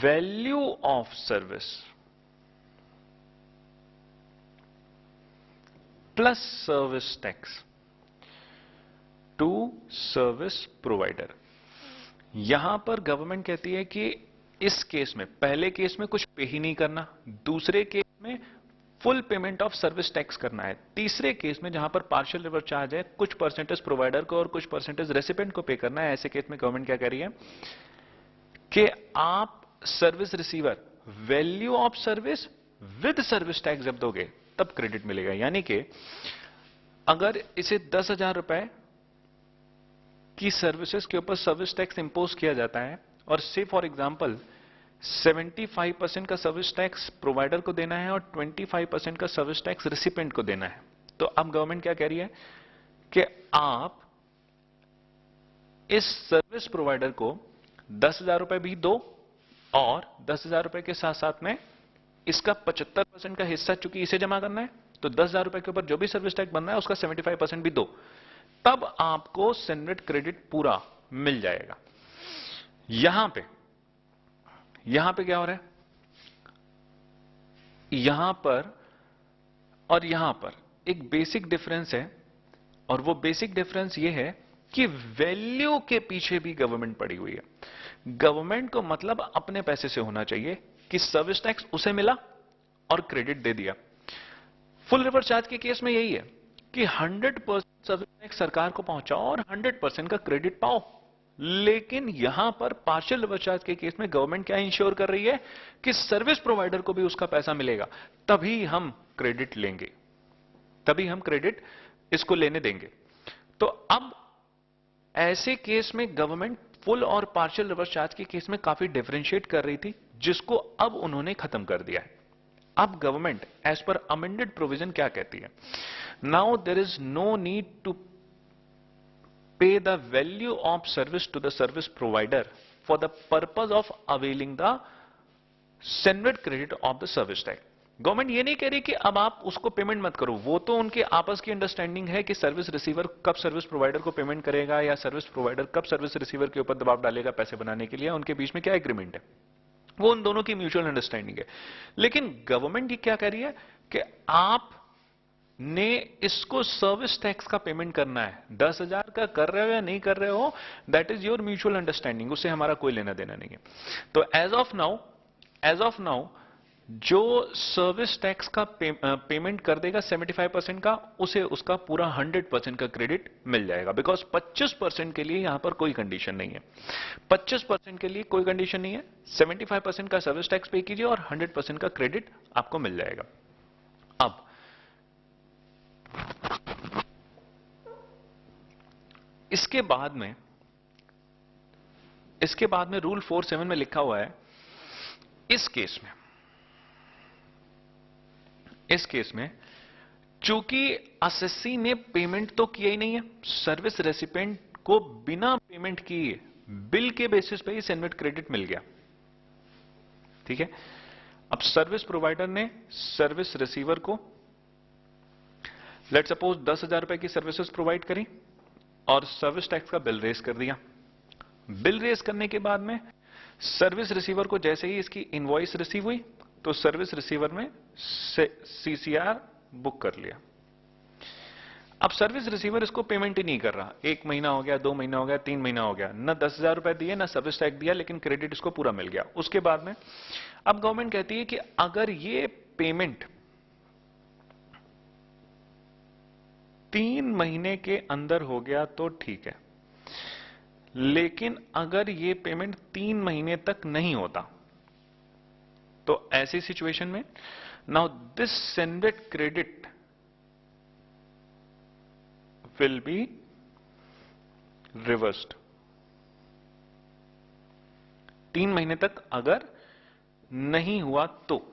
value of service plus service tax to service provider. यहां पर गवर्नमेंट कहती है कि इस केस में, पहले केस में कुछ पे ही नहीं करना, दूसरे केस में full payment of service tax करना है, तीसरे केस में जहां पर पार्शियल रिवर्स चार्ज है कुछ परसेंटेज प्रोवाइडर को और कुछ परसेंटेज रेसिपिएंट को पे करना है, ऐसे केस में गवर्नमेंट क्या कह रही है कि आप service receiver value of service with service tax जब दोगे तब क्रेडिट मिलेगा. यानी कि अगर इसे 10,000 रुपए की सर्विसेज के ऊपर सर्विस टैक्स इंपोज किया जाता है और से फॉर एग्जांपल 75% का सर्विस टैक्स प्रोवाइडर को देना है और 25% का सर्विस टैक्स रेसिपिएंट को देना है, तो अब गवर्नमेंट क्या कह रही है कि आप इस सर्विस प्रोवाइडर को 10,000 रुपए भी दो और 10,000 रुपए के साथ साथ में इसका 75% का हिस्सा चूंकि इसे जमा करना है, तो 10,000 रुपए के ऊपर जो भी सर्विस टैक्स बनना है उसका 75% भी दो, तब आपको सेनवेट क्रेडिट पूरा मिल जाएगा. यहां पे यहां पे क्या हो रहा है, यहां पर और यहां पर एक बेसिक डिफरेंस है, और वो बेसिक डिफरेंस ये है कि वैल्यू के पीछे भी गवर्नमेंट पड़ी हुई है। गवर्नमेंट को मतलब अपने पैसे से होना चाहिए कि सर्विस टैक्स उसे मिला और क्रेडिट दे दिया। फुल रिवर्स चार्ज के केस में यही है कि 100% सर्विस टैक्स सरकार को पहुंचाओ और 100% का क्रेडिट पाओ। लेकिन यहां पर पार्शियल रिवर्स चार्ज के केस में गवर्नमेंट क्या इंश्योर कर रही है कि सर्विस प्रोवाइडर को भी उसका पैसा मिलेगा, तभी हम क्रेडिट लेंगे, तभी हम क्रेडिट इसको लेने देंगे। तो अब ऐसे केस में गवर्नमेंट फुल और पार्शियल रिवर्स चार्ज के केस में काफी डिफरेंशिएट कर रही थी, जिसको अब उन्होंने खत्म कर दिया है। अब government as per amended provision क्या कहती है, now there is no need to pay the value of service to the service provider for the purpose of availing the CENVAT credit of the service tax. Government ये नहीं कह रही कि अब आप उसको पेमेंट मत करो, वो तो उनके आपस की अंडरस्टैंडिंग है कि सर्विस रिसीवर कब सर्विस प्रोवाइडर को पेमेंट करेगा या सर्विस प्रोवाइडर कब सर्विस रिसीवर के ऊपर दबाव डालेगा पैसे बनाने के लिए, उनके बीच में क्या एग्रीमेंट है, वो उन दोनों की म्यूचुअल अंडरस्टैंडिंग है। लेकिन गवर्नमेंट ये क्या कह रही है कि आप ने इसको सर्विस टैक्स का पेमेंट करना है, 10,000 का कर रहे हो या नहीं कर रहे हो, that is your mutual understanding, उससे हमारा कोई लेना देना नहीं है। तो एज ऑफ नाउ जो सर्विस टैक्स का पेमेंट कर देगा 75% का, उसे उसका पूरा 100% का क्रेडिट मिल जाएगा, बिकॉज 25% के लिए यहां पर कोई कंडीशन नहीं है। 25% के लिए कोई कंडीशन नहीं है, 75% का सर्विस टैक्स पे कीजिए और 100% का क्रेडिट आपको मिल जाएगा। अब इसके बाद में रूल 47 में लिखा हुआ है, इस केस में चूंकि असेसी ने पेमेंट तो किया ही नहीं है, सर्विस रेसिपिएंट को बिना पेमेंट किए बिल के बेसिस पे ही सेनवेट क्रेडिट मिल गया। ठीक है, अब सर्विस प्रोवाइडर ने सर्विस रिसीवर को लेट सपोज 10,000 रुपए की सर्विसेज प्रोवाइड करी और सर्विस टैक्स का बिल रेज कर दिया। बिल रेज करने के बाद में सर्विस रिसीवर को जैसे ही इसकी इनवॉइस रिसीव हुई तो सर्विस रिसीवर में सीसीआर बुक कर लिया। अब सर्विस रिसीवर इसको पेमेंट ही नहीं कर रहा, 1 महीना हो गया, 2 महीना हो गया, 3 महीना हो गया, न 10,000 रुपए दिए ना सर्विस टैक्स दिया, लेकिन क्रेडिट इसको पूरा मिल गया। उसके बाद में अब गवर्नमेंट कहती है कि अगर ये पेमेंट 3 महीने के अंदर हो गया तो ठीक है, लेकिन अगर ये पेमेंट 3 महीने तक नहीं होता तो ऐसी सिचुएशन में now this cenvat credit will be reversed. 3 महीने तक अगर नहीं हुआ तो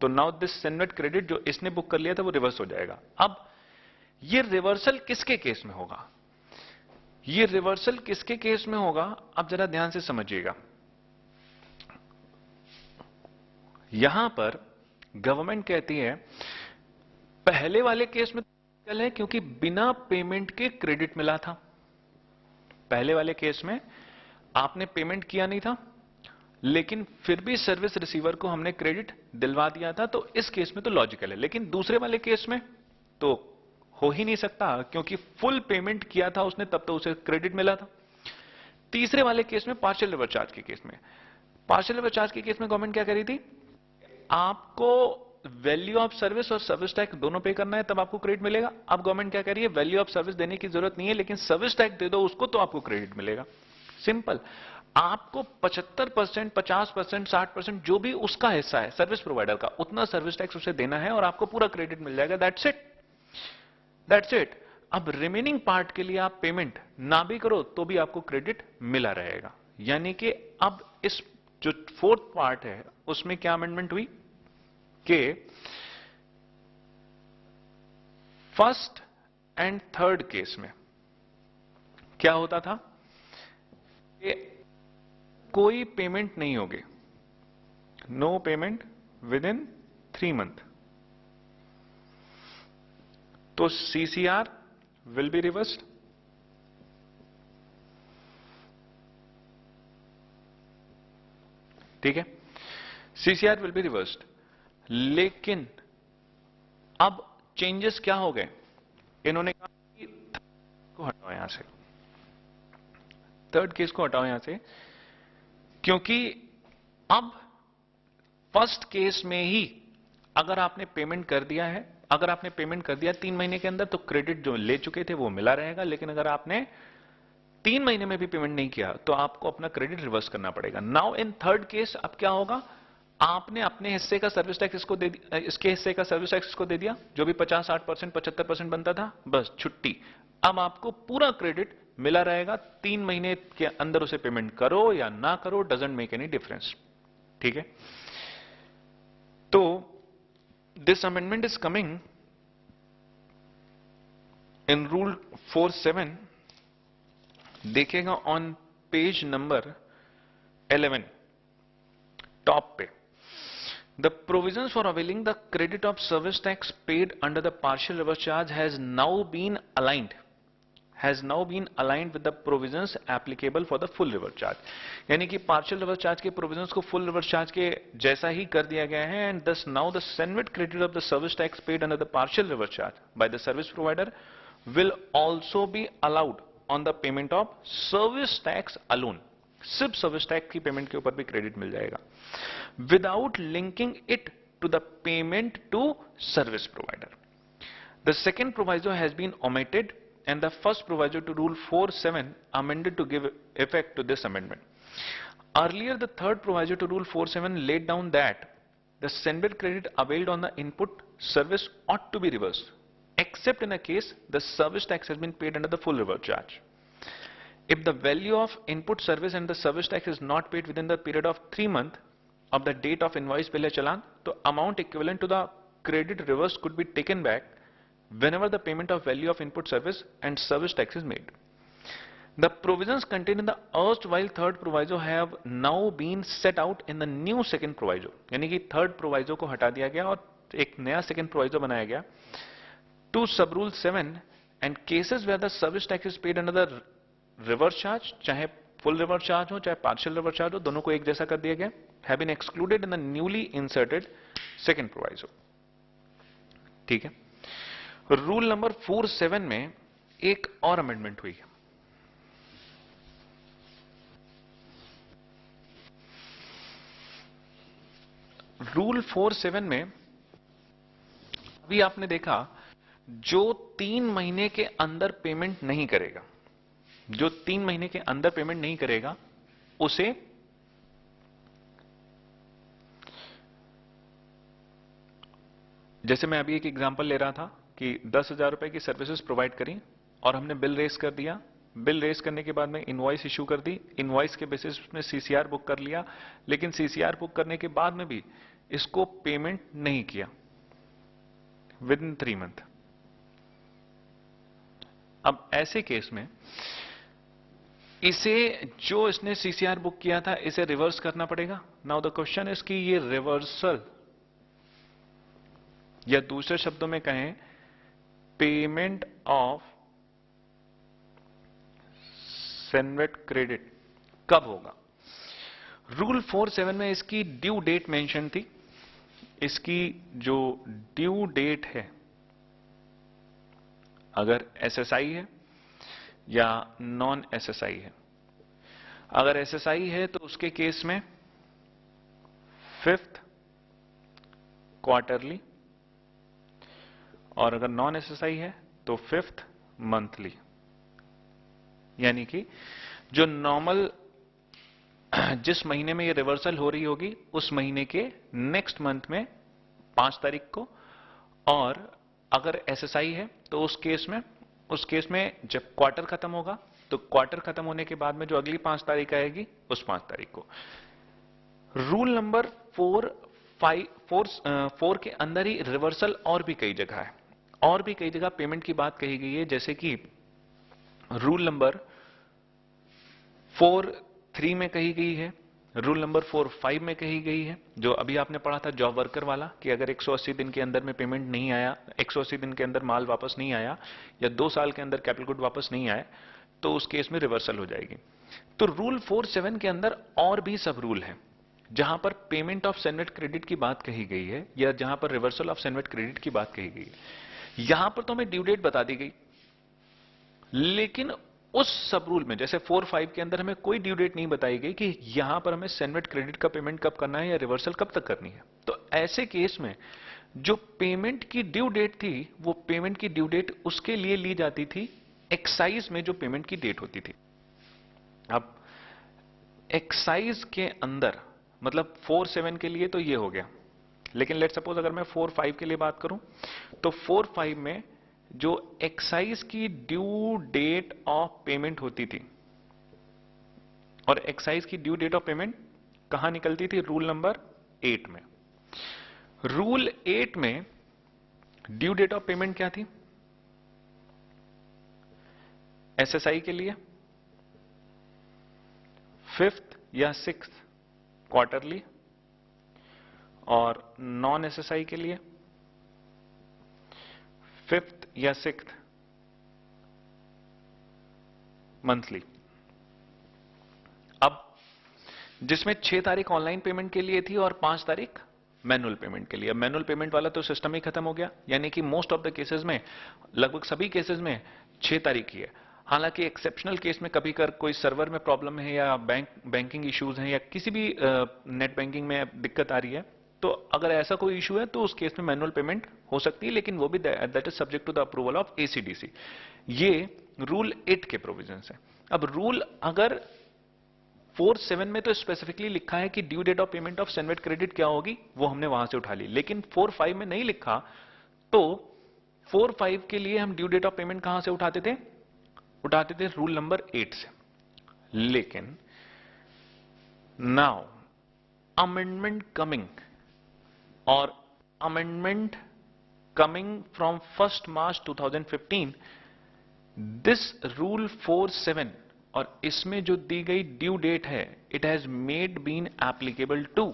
नाउ दिस सेनवेट क्रेडिट जो इसने बुक कर लिया था वो रिवर्स हो जाएगा। अब ये रिवर्सल किसके केस में होगा, ये रिवर्सल किसके केस में होगा, अब जरा ध्यान से समझिएगा। यहां पर गवर्नमेंट कहती है पहले वाले केस में चल है क्योंकि बिना पेमेंट के क्रेडिट मिला था, पहले वाले केस में आपने पेमेंट किया नहीं था लेकिन फिर भी सर्विस रिसीवर को हमने क्रेडिट दिलवा दिया था, तो इस केस में तो लॉजिकल है। लेकिन दूसरे वाले केस में तो हो ही नहीं सकता क्योंकि फुल पेमेंट किया था उसने, तब तो उसे क्रेडिट मिला था। तीसरे वाले केस में पार्शियल रिवर्स चार्ज के केस में, पार्शियल रिवर्स चार्ज के केस में गवर्नमेंट क्या करी थी, आपको वैल्यू ऑफ सर्विस और सर्विस टैक्स दोनों पे करना है तब आपको क्रेडिट मिलेगा। अब गवर्नमेंट क्या कह रही है, वैल्यू ऑफ सर्विस देने की जरूरत नहीं है लेकिन सर्विस टैक्स दे दो उसको तो आपको क्रेडिट मिलेगा। सिंपल, आपको 75%, 50%, 60% जो भी उसका हिस्सा है सर्विस प्रोवाइडर का, उतना सर्विस टैक्स उसे देना है और आपको पूरा क्रेडिट मिल जाएगा। That's it, that's it. अब रिमेनिंग पार्ट के लिए आप पेमेंट ना भी करो तो भी आपको क्रेडिट मिला रहेगा। यानी कि अब इस जो फोर्थ पार्ट है उसमें क्या अमेंडमेंट हुई कि फर्स्ट एंड थर्ड केस में क्या होता था कि कोई पेमेंट नहीं होगी, no payment within 3 month, तो सीसीआर विल बी रिवर्स्ड। ठीक है, सीसीआर विल बी रिवर्स्ड। लेकिन अब चेंजेस क्या हो गए, इन्होंने कहा कि को हटाओ यहां से, थर्ड केस को हटाओ यहां से, क्योंकि अब फर्स्ट केस में ही अगर आपने पेमेंट कर दिया है, अगर आपने पेमेंट कर दिया 3 महीने के अंदर, तो क्रेडिट जो ले चुके थे वो मिला रहेगा। लेकिन अगर आपने 3 महीने में भी पेमेंट नहीं किया तो आपको अपना क्रेडिट रिवर्स करना पड़ेगा। नाउ इन थर्ड केस अब क्या होगा, आपने अपने हिस्से का सर्विस टैक्स इसको दे दिया, इसके हिस्से का सर्विस टैक्स इसको दे दिया, जो भी 50-60% 75% बनता था, बस छुट्टी। अब आपको पूरा क्रेडिट मिला रहेगा, 3 महीने के अंदर उसे पेमेंट करो या ना करो, डजंट मेक एनी डिफरेंस। ठीक है, तो this amendment is coming in rule 47, देखिएगा ऑन पेज नंबर 11 टॉप पे। The provisions for availing the credit of service tax paid under the partial reverse charge has now been aligned with the provisions applicable for the full reverse charge. यानी कि partial reverse charge के provisions को full reverse charge के जैसा ही कर दिया गया है, and thus now the SENVIT credit of the service tax paid under the partial reverse charge by the service provider will also be allowed on the payment of service tax alone. सिर्फ service tax की payment के ऊपर भी credit मिल जाएगा, without linking it to the payment to service provider. The second proviso has been omitted and the first proviso to rule 47 amended to give effect to this amendment. Earlier, the third proviso to rule 47 laid down that the SENVIT credit availed on the input service ought to be reversed, except in a case the service tax has been paid under the full reverse charge. If the value of input service and the service tax is not paid within the period of 3 months of the date of invoice bill या चालान, तो amount equivalent to the credit reverse could be taken back whenever the payment of value of input service and service tax is made. The provisions contained in the erstwhile third proviso have now been set out in the new second proviso. यानी कि third proviso को हटा दिया गया और एक नया second proviso बनाया गया. To sub rule 7 and cases where the service tax is paid under the reverse charge, चाहे फुल रिवर्स चार्ज हो चाहे पार्शियल रिवर्स चार्ज हो, दोनों को एक जैसा कर दिया गया, have been excluded in the newly inserted second proviso. ठीक है, रूल नंबर 47 में एक और अमेंडमेंट हुई है। रूल 47 में अभी आपने देखा, जो 3 महीने के अंदर पेमेंट नहीं करेगा, जो 3 महीने के अंदर पेमेंट नहीं करेगा, उसे जैसे मैं अभी एक एग्जांपल ले रहा था कि 10,000 रुपए की सर्विसेज प्रोवाइड करी और हमने बिल रेस कर दिया, बिल रेस करने के बाद में इनवॉइस इशू कर दी, इनवॉइस के बेसिस में सीसीआर बुक कर लिया, लेकिन सीसीआर बुक करने के बाद में भी इसको पेमेंट नहीं किया विद इन 3 मंथ। अब ऐसे केस में इसे, जो इसने सीसीआर बुक किया था, इसे रिवर्स करना पड़ेगा। नाउ द क्वेश्चन इज कि ये रिवर्सल, या दूसरे शब्दों में कहें पेमेंट ऑफ सेनवेट क्रेडिट कब होगा। रूल 47 में इसकी ड्यू डेट मेंशन थी। इसकी जो ड्यू डेट है, अगर एसएसआई है या नॉन एसएसआई है, अगर एसएसआई है तो उसके केस में 5th क्वार्टरली, और अगर नॉन एसएसआई है तो 5th मंथली। यानी कि जो नॉर्मल जिस महीने में ये रिवर्सल हो रही होगी, उस महीने के नेक्स्ट मंथ में 5 तारीख को, और अगर एसएसआई है तो उस केस में जब क्वार्टर खत्म होगा, तो क्वार्टर खत्म होने के बाद में जो अगली 5 तारीख आएगी, उस 5 तारीख को। रूल नंबर 4 के अंदर ही रिवर्सल और भी कई जगह है, और भी कई जगह पेमेंट की बात कही गई है, जैसे कि रूल नंबर 4.3 में कही गई है, रूल नंबर 4.5 में कही गई है, जो अभी आपने पढ़ा था जॉब वर्कर वाला, कि अगर 180 दिन के अंदर में पेमेंट नहीं आया, 180 दिन के अंदर माल वापस नहीं आया, या 2 साल के अंदर कैपिटल गुड वापस नहीं आए, तो उस केस में रिवर्सल हो जाएगी। तो रूल 47 के अंदर और भी सब रूल हैं, जहां पर पेमेंट ऑफ सैनवेट क्रेडिट की बात कही गई है या जहां पर रिवर्सल ऑफ सैनवेट क्रेडिट की बात कही गई है, यहां पर तो हमें ड्यू डेट बता दी गई, लेकिन उस सब रूल में जैसे 4-5 के अंदर हमें कोई ड्यू डेट नहीं बताई गई कि यहां पर हमें सैनवेट क्रेडिट का पेमेंट कब करना है या रिवर्सल कब तक करनी है। तो ऐसे केस में जो पेमेंट की ड्यू डेट थी, वो पेमेंट की ड्यू डेट उसके लिए ली जाती थी एक्साइज में जो पेमेंट की डेट होती थी। अब एक्साइज के अंदर मतलब 4-7 के लिए तो ये हो गया, लेकिन लेट सपोज अगर मैं 4-5 के लिए बात करूं तो 4-5 में जो एक्साइज की ड्यू डेट ऑफ पेमेंट होती थी, और एक्साइज की ड्यू डेट ऑफ पेमेंट कहां निकलती थी? रूल नंबर 8 में। रूल 8 में ड्यू डेट ऑफ पेमेंट क्या थी? एसएसआई के लिए 5th या 6th क्वार्टरली, और नॉन एसएसआई के लिए 5th या 6th मंथली। अब जिसमें 6 तारीख ऑनलाइन पेमेंट के लिए थी और 5 तारीख मैनुअल पेमेंट के लिए। अब मैनुअल पेमेंट वाला तो सिस्टम ही खत्म हो गया, यानी कि मोस्ट ऑफ द केसेस में, लगभग सभी केसेस में 6 तारीख ही है। हालांकि एक्सेप्शनल केस में कभी कर कोई सर्वर में प्रॉब्लम है या बैंकिंग इश्यूज हैं या किसी भी नेट बैंकिंग में दिक्कत आ रही है, तो अगर ऐसा कोई इशू है तो उस केस में मैनुअल पेमेंट हो सकती है, लेकिन वो भी that is subject to the approval of ACDC. ये रूल 8 के प्रोविजंस है। अब रूल अगर 4-7 में तो स्पेसिफिकली लिखा है कि due date of payment of cenvat credit क्या होगी, वो हमने वहां से उठा ली, लेकिन 4-5 में नहीं लिखा, तो 4-5 के लिए हम ड्यू डेट ऑफ पेमेंट कहां से उठाते थे? उठाते थे रूल नंबर 8 से। लेकिन नाउ अमेंडमेंट कमिंग, और amendment coming from 1 March 2015, this rule 4-7 और इसमें जो दी गई ड्यू डेट है, it has made been applicable to,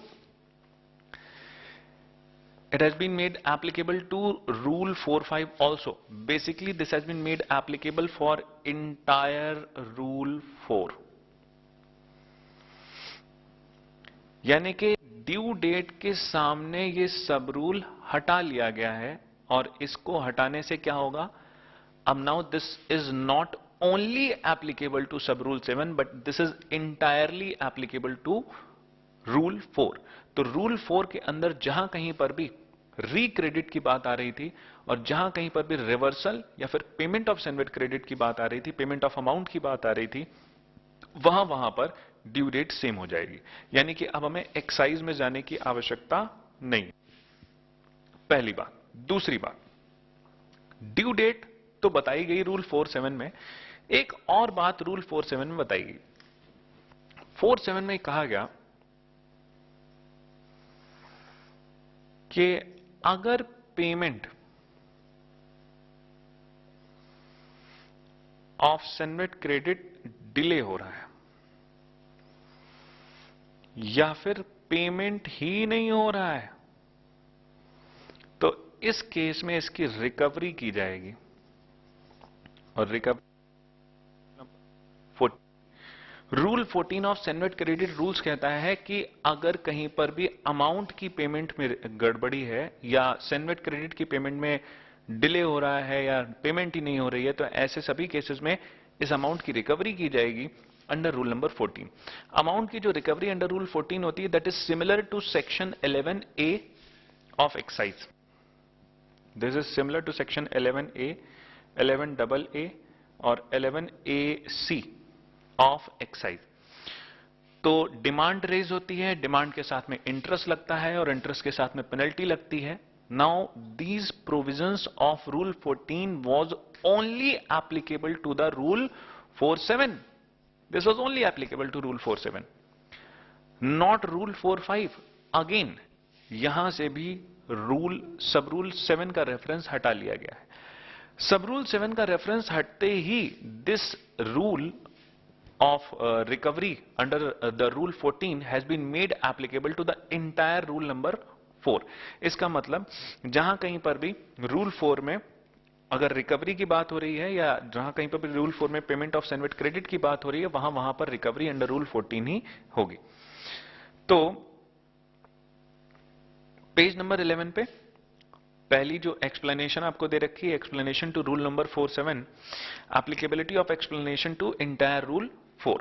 it has been made applicable to rule 4-5 also. Basically this has been made applicable for entire rule 4, यानी कि due date के सामने ये सब रूल हटा लिया गया है, और इसको हटाने से क्या होगा? अब now this is not only applicable to sub rule 7, but this is entirely applicable to rule 4। तो रूल 4 के अंदर जहां कहीं पर भी रीक्रेडिट की बात आ रही थी, और जहां कहीं पर भी रिवर्सल या फिर पेमेंट ऑफ सैनवेट क्रेडिट की बात आ रही थी, पेमेंट ऑफ अमाउंट की बात आ रही थी, वहां पर ड्यू डेट सेम हो जाएगी। यानी कि अब हमें एक्साइज में जाने की आवश्यकता नहीं। पहली बात। दूसरी बात, ड्यू डेट तो बताई गई रूल 4-7 में, एक और बात रूल 4-7 में बताई गई। 4-7 में कहा गया कि अगर payment of cenvat credit delay हो रहा है या फिर पेमेंट ही नहीं हो रहा है, तो इस केस में इसकी रिकवरी की जाएगी। और recovery rule 14 of cenvat credit rules कहता है कि अगर कहीं पर भी अमाउंट की पेमेंट में गड़बड़ी है या सैनवेट क्रेडिट की पेमेंट में डिले हो रहा है या पेमेंट ही नहीं हो रही है, तो ऐसे सभी केसेस में इस अमाउंट की रिकवरी की जाएगी अंडर रूल नंबर 14। अमाउंट की जो रिकवरी अंडर रूल 14 होती है, that is similar to section 11A of excise. This is similar to section 11A, 11AA और 11AC ऑफ एक्साइज। तो डिमांड रेज होती है, डिमांड के साथ में इंटरेस्ट लगता है और इंटरेस्ट के साथ में पेनल्टी लगती है। Now these provisions of rule 14 was only applicable to the rule 4-7। This was only applicable to rule 4-7, not rule 4-5। Again यहां से भी सब रूल 7 का रेफरेंस हटा लिया गया है। सब रूल 7 का रेफरेंस हटते ही this rule of recovery under the rule 14 has been made applicable to the entire rule number 4। इसका मतलब जहां कहीं पर भी रूल 4 में अगर रिकवरी की बात हो रही है या जहां कहीं पर भी रूल 4 में पेमेंट ऑफ सैनवेट क्रेडिट की बात हो रही है, वहां पर रिकवरी अंडर रूल 14 ही होगी। तो पेज नंबर 11 पे पहली जो एक्सप्लेनेशन आपको दे रखी है, explanation to rule number 47, applicability of explanation to entire rule 4।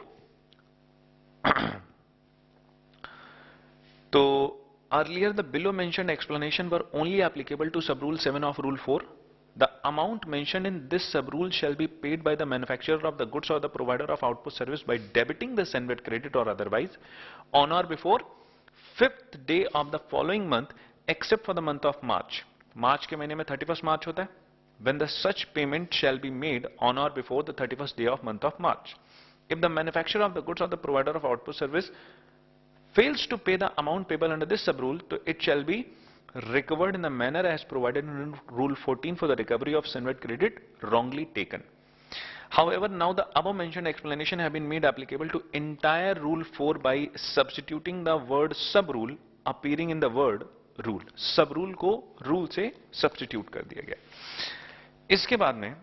तो earlier the below mentioned explanation were only applicable to sub rule 7 of rule 4. The amount mentioned in this sub rule shall be paid by the manufacturer of the goods or the provider of output service by debiting the SENVET credit or otherwise on or before 5th day of the following month except for the month of March. मार्च के महीने में 31 मार्च होता है. When the such payment shall be made on or before the 31st day of month of March. If the manufacturer of the goods or the provider of output service fails to pay the amount payable under this sub rule, so it shall be recovered in the manner as provided in Rule 14 for the recovery of SENVET credit wrongly taken. However, now the above mentioned explanation have been made applicable to entire Rule 4 by substituting the word sub rule appearing in the word rule. Sub rule को rule से substitute कर दिया गया. इसके बाद में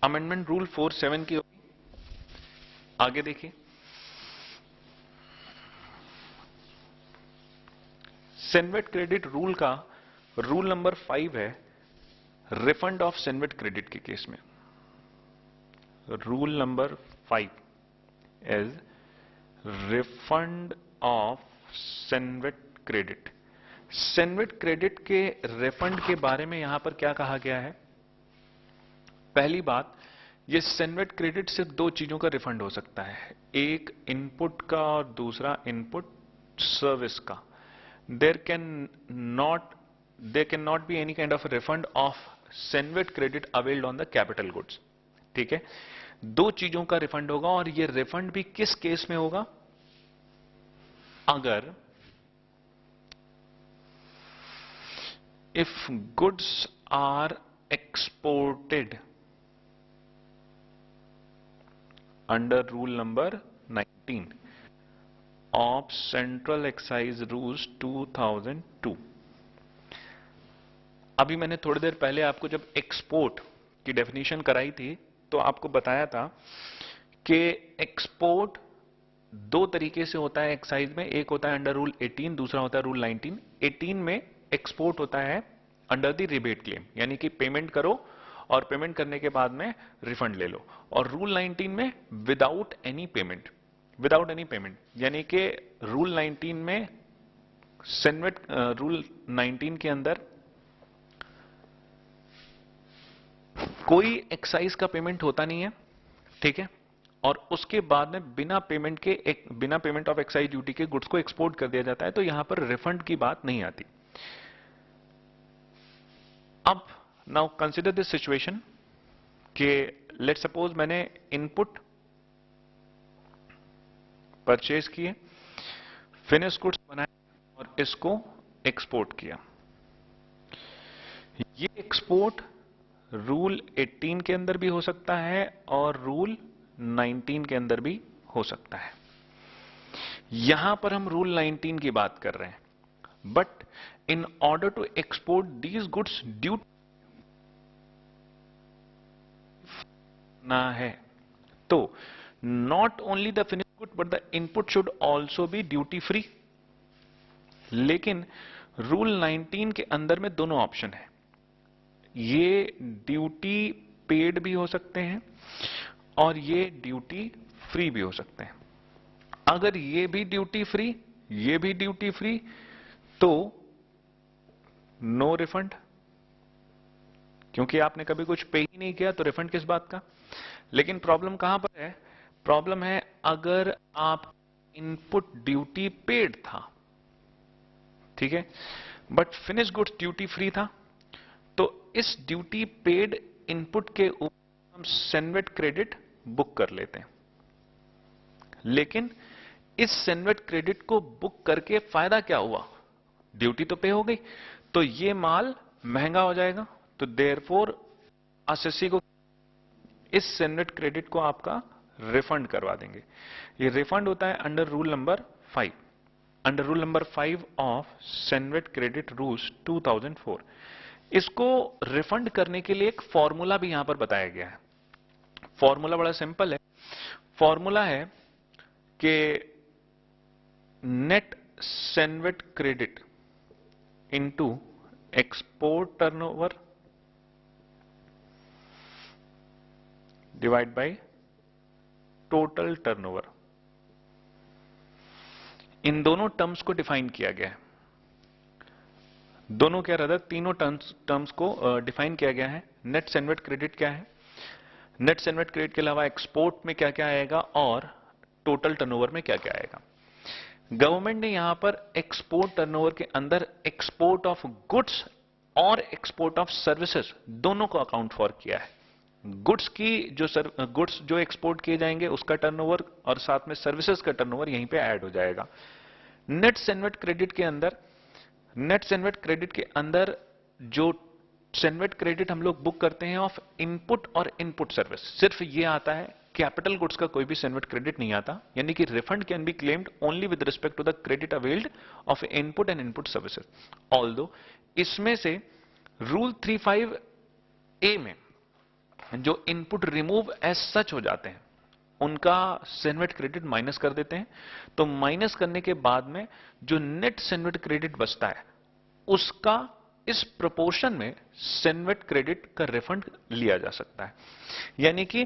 amendment rule 47 की आगे देखिए. सेनवेट क्रेडिट रूल का रूल नंबर 5 है रिफंड ऑफ सेनवेट क्रेडिट के केस में. Rule number 5 is refund of CENVAT credit. CENVAT credit के रिफंड के बारे में यहां पर क्या कहा गया है? पहली बात, ये सेनवेट क्रेडिट सिर्फ दो चीजों का रिफंड हो सकता है, एक इनपुट का और दूसरा इनपुट सर्विस का. there cannot be any kind of refund of SENVET credit availed on the capital goods. ठीक है, दो चीजों का रिफंड होगा और ये रिफंड भी किस केस में होगा? अगर if goods are exported under rule number 19 of Central Excise Rules 2002. अभी मैंने थोड़ी देर पहले आपको जब एक्सपोर्ट की डेफिनेशन कराई थी तो आपको बताया था कि एक्सपोर्ट दो तरीके से होता है एक्साइज में. एक होता है अंडर रूल 18, दूसरा होता है रूल 19. 18 में एक्सपोर्ट होता है अंडर द रिबेट क्लेम, यानी कि पेमेंट करो और पेमेंट करने के बाद में रिफंड ले लो. और रूल 19 में विदाउट एनी पेमेंट, यानी कि रूल 19 में सेनवेट रूल 19 के अंदर कोई एक्साइज का पेमेंट होता नहीं है. ठीक है, और उसके बाद में बिना पेमेंट ऑफ एक्साइज ड्यूटी के गुड्स को एक्सपोर्ट कर दिया जाता है, तो यहां पर रिफंड की बात नहीं आती. अब नाउ कंसिडर दिस सिचुएशन कि लेट सपोज मैंने इनपुट परचेज किए, फिनिश गुड्स बनाए और इसको एक्सपोर्ट किया. ये एक्सपोर्ट रूल 18 के अंदर भी हो सकता है और रूल 19 के अंदर भी हो सकता है. यहां पर हम रूल 19 की बात कर रहे हैं. But in order to export these goods due ना है, तो not only the finish good but the input should also be duty free. लेकिन रूल 19 के अंदर में दोनों ऑप्शन है. ये ड्यूटी पेड भी हो सकते हैं और ये ड्यूटी फ्री भी हो सकते हैं. अगर ये भी ड्यूटी फ्री, ये भी ड्यूटी फ्री, तो नो रिफंड, क्योंकि आपने कभी कुछ पे ही नहीं किया, तो रिफंड किस बात का. लेकिन प्रॉब्लम कहां पर है? प्रॉब्लम है अगर आप इनपुट ड्यूटी पेड था, ठीक है, but finish goods duty free था, तो इस ड्यूटी पेड इनपुट के ऊपर हम सेनवेट क्रेडिट बुक कर लेते हैं. लेकिन इस सेनवेट क्रेडिट को बुक करके फायदा क्या हुआ? ड्यूटी तो पे हो गई, तो ये माल महंगा हो जाएगा. तो देयरफॉर एसएससी को इस सेनवेट क्रेडिट को आपका रिफंड करवा देंगे. ये रिफंड होता है under rule number 5, under rule number 5 of CENVAT credit rules 2004. इसको रिफंड करने के लिए एक फॉर्मूला भी यहां पर बताया गया है. फॉर्मूला बड़ा सिंपल है. फॉर्मूला है कि net CENVAT credit into export turnover divide by total turnover. इन दोनों टर्म्स को डिफाइन किया गया है। दोनों क्या रहता है, तीनों टर्म्स को डिफाइन किया गया है। नेट सेनवेट क्रेडिट क्या है, नेट सेनवेट क्रेडिट के अलावा एक्सपोर्ट में क्या क्या आएगा और टोटल टर्नओवर में क्या क्या आएगा। गवर्नमेंट ने यहां पर एक्सपोर्ट टर्नओवर के अंदर एक्सपोर्ट ऑफ गुड्स और एक्सपोर्ट ऑफ सर्विसेज दोनों को अकाउंट फॉर किया है। गुड्स की गुड्स जो एक्सपोर्ट किए जाएंगे उसका टर्नओवर और साथ में सर्विसेज का टर्नओवर यहीं पे ऐड हो जाएगा। नेट सेनवेट क्रेडिट के अंदर, नेट सेनवेट क्रेडिट के अंदर जो सेनवेट क्रेडिट हम लोग बुक करते हैं ऑफ इनपुट और इनपुट सर्विस, सिर्फ ये आता है। कैपिटल गुड्स का कोई भी सेनवेट क्रेडिट नहीं आता, यानी कि refund can be claimed only with respect to the credit availed of input and input services. Although इसमें से रूल 35A में जो इनपुट रिमूव एज सच हो जाते हैं उनका सेनवेट क्रेडिट माइनस कर देते हैं। तो माइनस करने के बाद में जो नेट सेनवेट क्रेडिट बचता है उसका इस प्रोपोर्शन में सेनवेट क्रेडिट का रिफंड लिया जा सकता है। यानी कि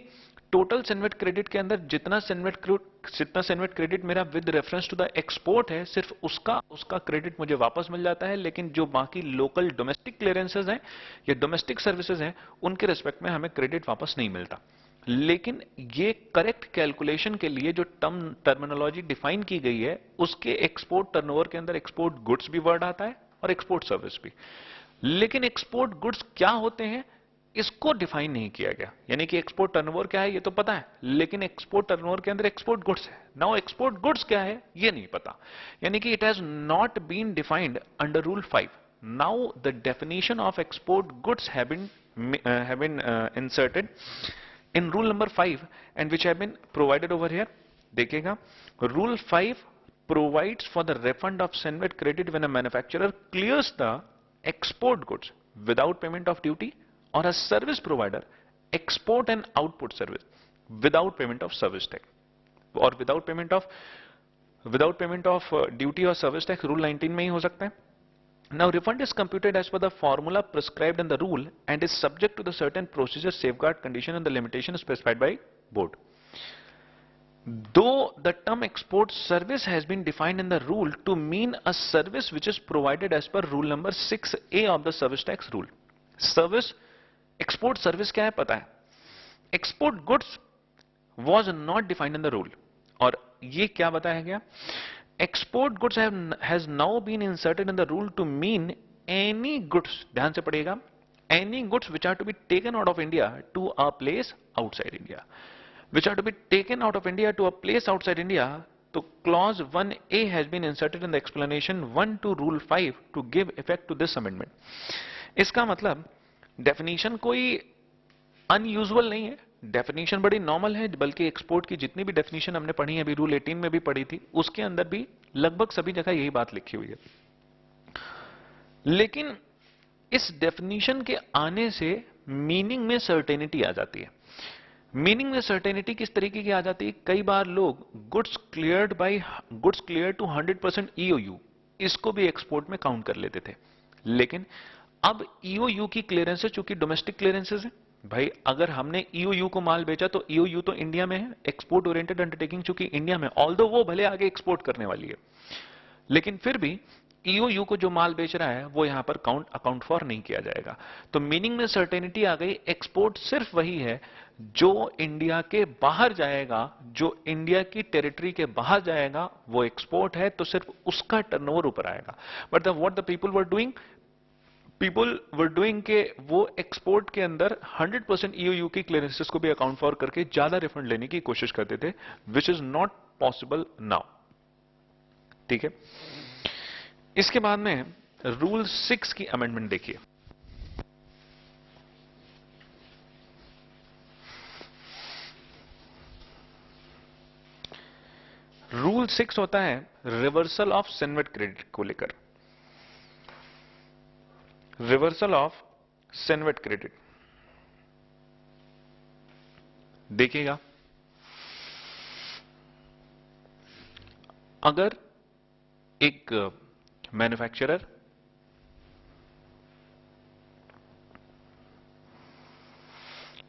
टोटल सेनवेट क्रेडिट के अंदर जितना सेनवेट क्रेडिट मेरा with reference to the export है, सिर्फ उसका क्रेडिट मुझे वापस मिल जाता है। लेकिन जो बाकी लोकल डोमेस्टिक क्लियरेंसेज हैं या डोमेस्टिक सर्विसेज हैं उनके रिस्पेक्ट में हमें क्रेडिट वापस नहीं मिलता। लेकिन ये करेक्ट कैलकुलेशन के लिए जो टर्मिनोलॉजी डिफाइन की गई है उसके एक्सपोर्ट टर्नओवर के अंदर एक्सपोर्ट गुड्स भी वर्ड आता है और एक्सपोर्ट सर्विस भी। लेकिन एक्सपोर्ट गुड्स क्या होते हैं इसको डिफाइन नहीं किया गया। यानी कि एक्सपोर्ट टर्नओवर क्या है ये तो पता है, लेकिन एक्सपोर्ट टर्नओवर के अंदर एक्सपोर्ट गुड्स है। नाउ एक्सपोर्ट गुड्स क्या है ये नहीं पता, यानी कि it has not been defined under rule 5। Now the definition of export goods have been inserted in rule number 5 and which have been provided over here. देखिएगा, rule 5 provides for the refund of senvet credit when a manufacturer clears the export goods without payment of duty or a service provider export and output service without payment of service tax or without payment of duty or service tax। rule 19 में ही हो सकता है। Now refund is computed as per the formula prescribed in the rule and is subject to the certain procedure, safeguard, condition and the limitation specified by board. Though the term export service has been defined in the rule to mean a service which is provided as per rule number 6A of the service tax rule. Service, export service क्या है पता है? Export goods was not defined in the rule और ये क्या बताया गया? Export goods has now been inserted in the rule to mean any goods, ध्यान से पढ़िएगा, any goods which are to be taken out of India to a place outside India, which are to be taken out of India to a place outside India. तो clause 1A has been inserted in the explanation 1 to rule 5 to give effect to this amendment. इसका मतलब definition कोई unusual नहीं है, definition बड़ी normal है, बल्कि export की जितनी भी डेफिनेशन हमने पढ़ी है, अभी रूल 18 में भी पढ़ी थी, उसके अंदर भी लगभग सभी जगह यही बात लिखी हुई है। लेकिन इस डेफिनेशन के आने से मीनिंग में सर्टेनिटी आ जाती है। मीनिंग में सर्टेनिटी किस तरीके की आ जाती है? कई बार लोग गुड्स क्लियर टू 100% ईओयू, इसको भी एक्सपोर्ट में काउंट कर लेते थे। लेकिन अब ईओयू की क्लियरेंसेस चूंकि डोमेस्टिक क्लियरेंसेस है, भाई अगर हमने ईओयू को माल बेचा तो ईओयू तो इंडिया में है, एक्सपोर्ट ओरिएंटेड अंडरटेकिंग चूंकि इंडिया में, ऑल्दो वो भले आगे एक्सपोर्ट करने वाली है, लेकिन फिर भी ईओयू को जो माल बेच रहा है वो यहां पर अकाउंट फॉर नहीं किया जाएगा। तो मीनिंग में सर्टेनिटी आ गई। एक्सपोर्ट सिर्फ वही है जो इंडिया के बाहर जाएगा, जो इंडिया की टेरिटरी के बाहर जाएगा वो एक्सपोर्ट है, तो सिर्फ उसका टर्नओवर ऊपर आएगा। But what the people were doing के वो एक्सपोर्ट के अंदर 100% ईओयू की क्लियरेंसेस को भी अकाउंट फॉर करके ज्यादा रिफंड लेने की कोशिश करते थे, which is not possible now. ठीक है, इसके बाद में रूल 6 की अमेंडमेंट देखिए। रूल 6 होता है रिवर्सल ऑफ सेनवेट क्रेडिट को लेकर। रिवर्सल ऑफ सेनवेट क्रेडिट देखिएगा, अगर एक मैन्युफैक्चरर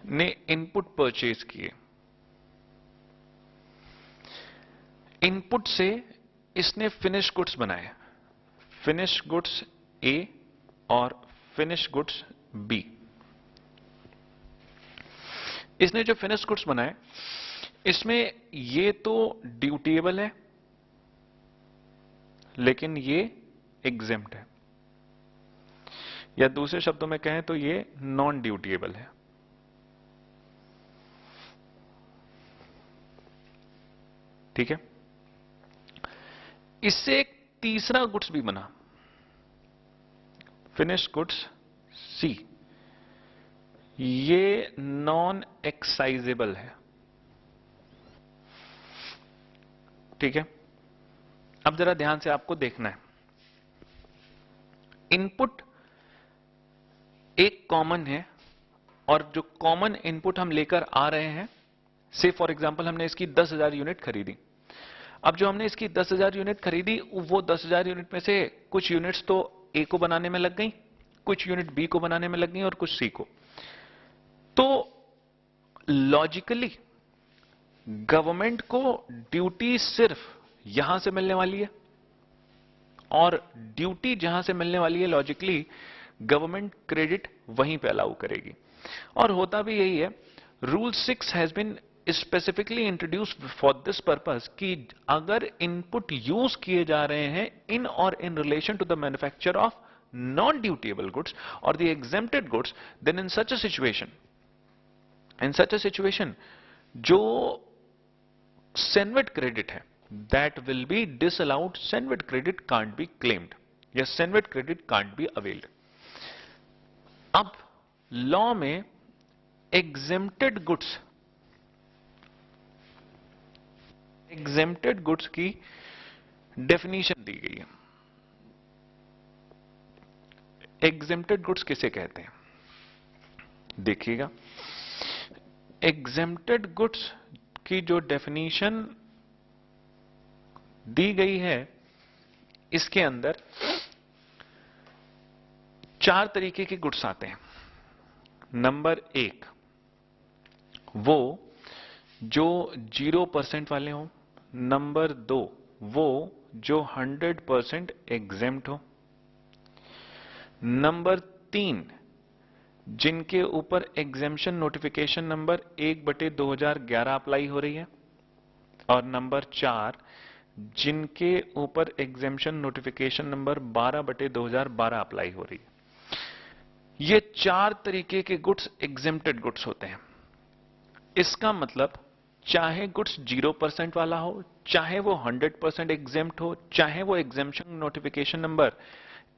ने इनपुट परचेज किए, इनपुट से इसने फिनिश गुड्स बनाए, फिनिश गुड्स ए और फिनिश गुड्स बी। इसने जो फिनिश गुड्स बनाए इसमें ये तो ड्यूटेबल है लेकिन ये एग्जेम्प्ट है, या दूसरे शब्दों में कहें तो ये नॉन ड्यूटेबल है। ठीक है, इससे एक तीसरा गुड्स भी बना, फिनिश गुड्स सी, ये नॉन एक्साइजेबल है। ठीक है, अब जरा ध्यान से आपको देखना है, इनपुट एक कॉमन है और जो कॉमन इनपुट हम लेकर आ रहे हैं, से फॉर एग्जांपल हमने इसकी 10,000 यूनिट खरीदी। अब जो हमने इसकी 10,000 यूनिट खरीदी, वो 10,000 यूनिट में से कुछ यूनिट्स तो ए को बनाने में लग गई, कुछ यूनिट बी को बनाने में लग गई और कुछ सी को। तो लॉजिकली गवर्नमेंट को ड्यूटी सिर्फ यहां से मिलने वाली है, और ड्यूटी जहां से मिलने वाली है लॉजिकली गवर्नमेंट क्रेडिट वहीं पे अलाउ करेगी। और होता भी यही है, rule 6 has been specifically introduced for this purpose कि अगर इनपुट यूज किए जा रहे हैं इन और in relation to the manufacture of non dutiable goods और the exempted goods, then in such a situation जो सेनविट क्रेडिट है, that will be disallowed, Senvit credit can't be claimed, या Senvit credit can't be availed। अब law में exempted goods की definition दी गई है। exempted goods किसे कहते हैं, देखिएगा, exempted गुड्स की जो डेफिनेशन दी गई है, इसके अंदर 4 तरीके के गुड्स आते हैं। नंबर 1, वो जो 0% वाले हों। नंबर 2, वो जो 100% एग्जेम्प्ट हो। नंबर 3, जिनके ऊपर एग्जेम्पशन नोटिफिकेशन नंबर 1/2011 अप्लाई हो रही है। और नंबर 4, जिनके ऊपर एग्जेम्पशन नोटिफिकेशन नंबर 12/2012 अप्लाई हो रही है। ये 4 तरीके के गुड्स एग्जेम्प्टेड गुड्स होते हैं। इसका मतलब चाहे गुड्स 0% वाला हो, चाहे वो 100% एग्जेम्प्ट हो, चाहे वो एग्जेम्पशन नोटिफिकेशन नंबर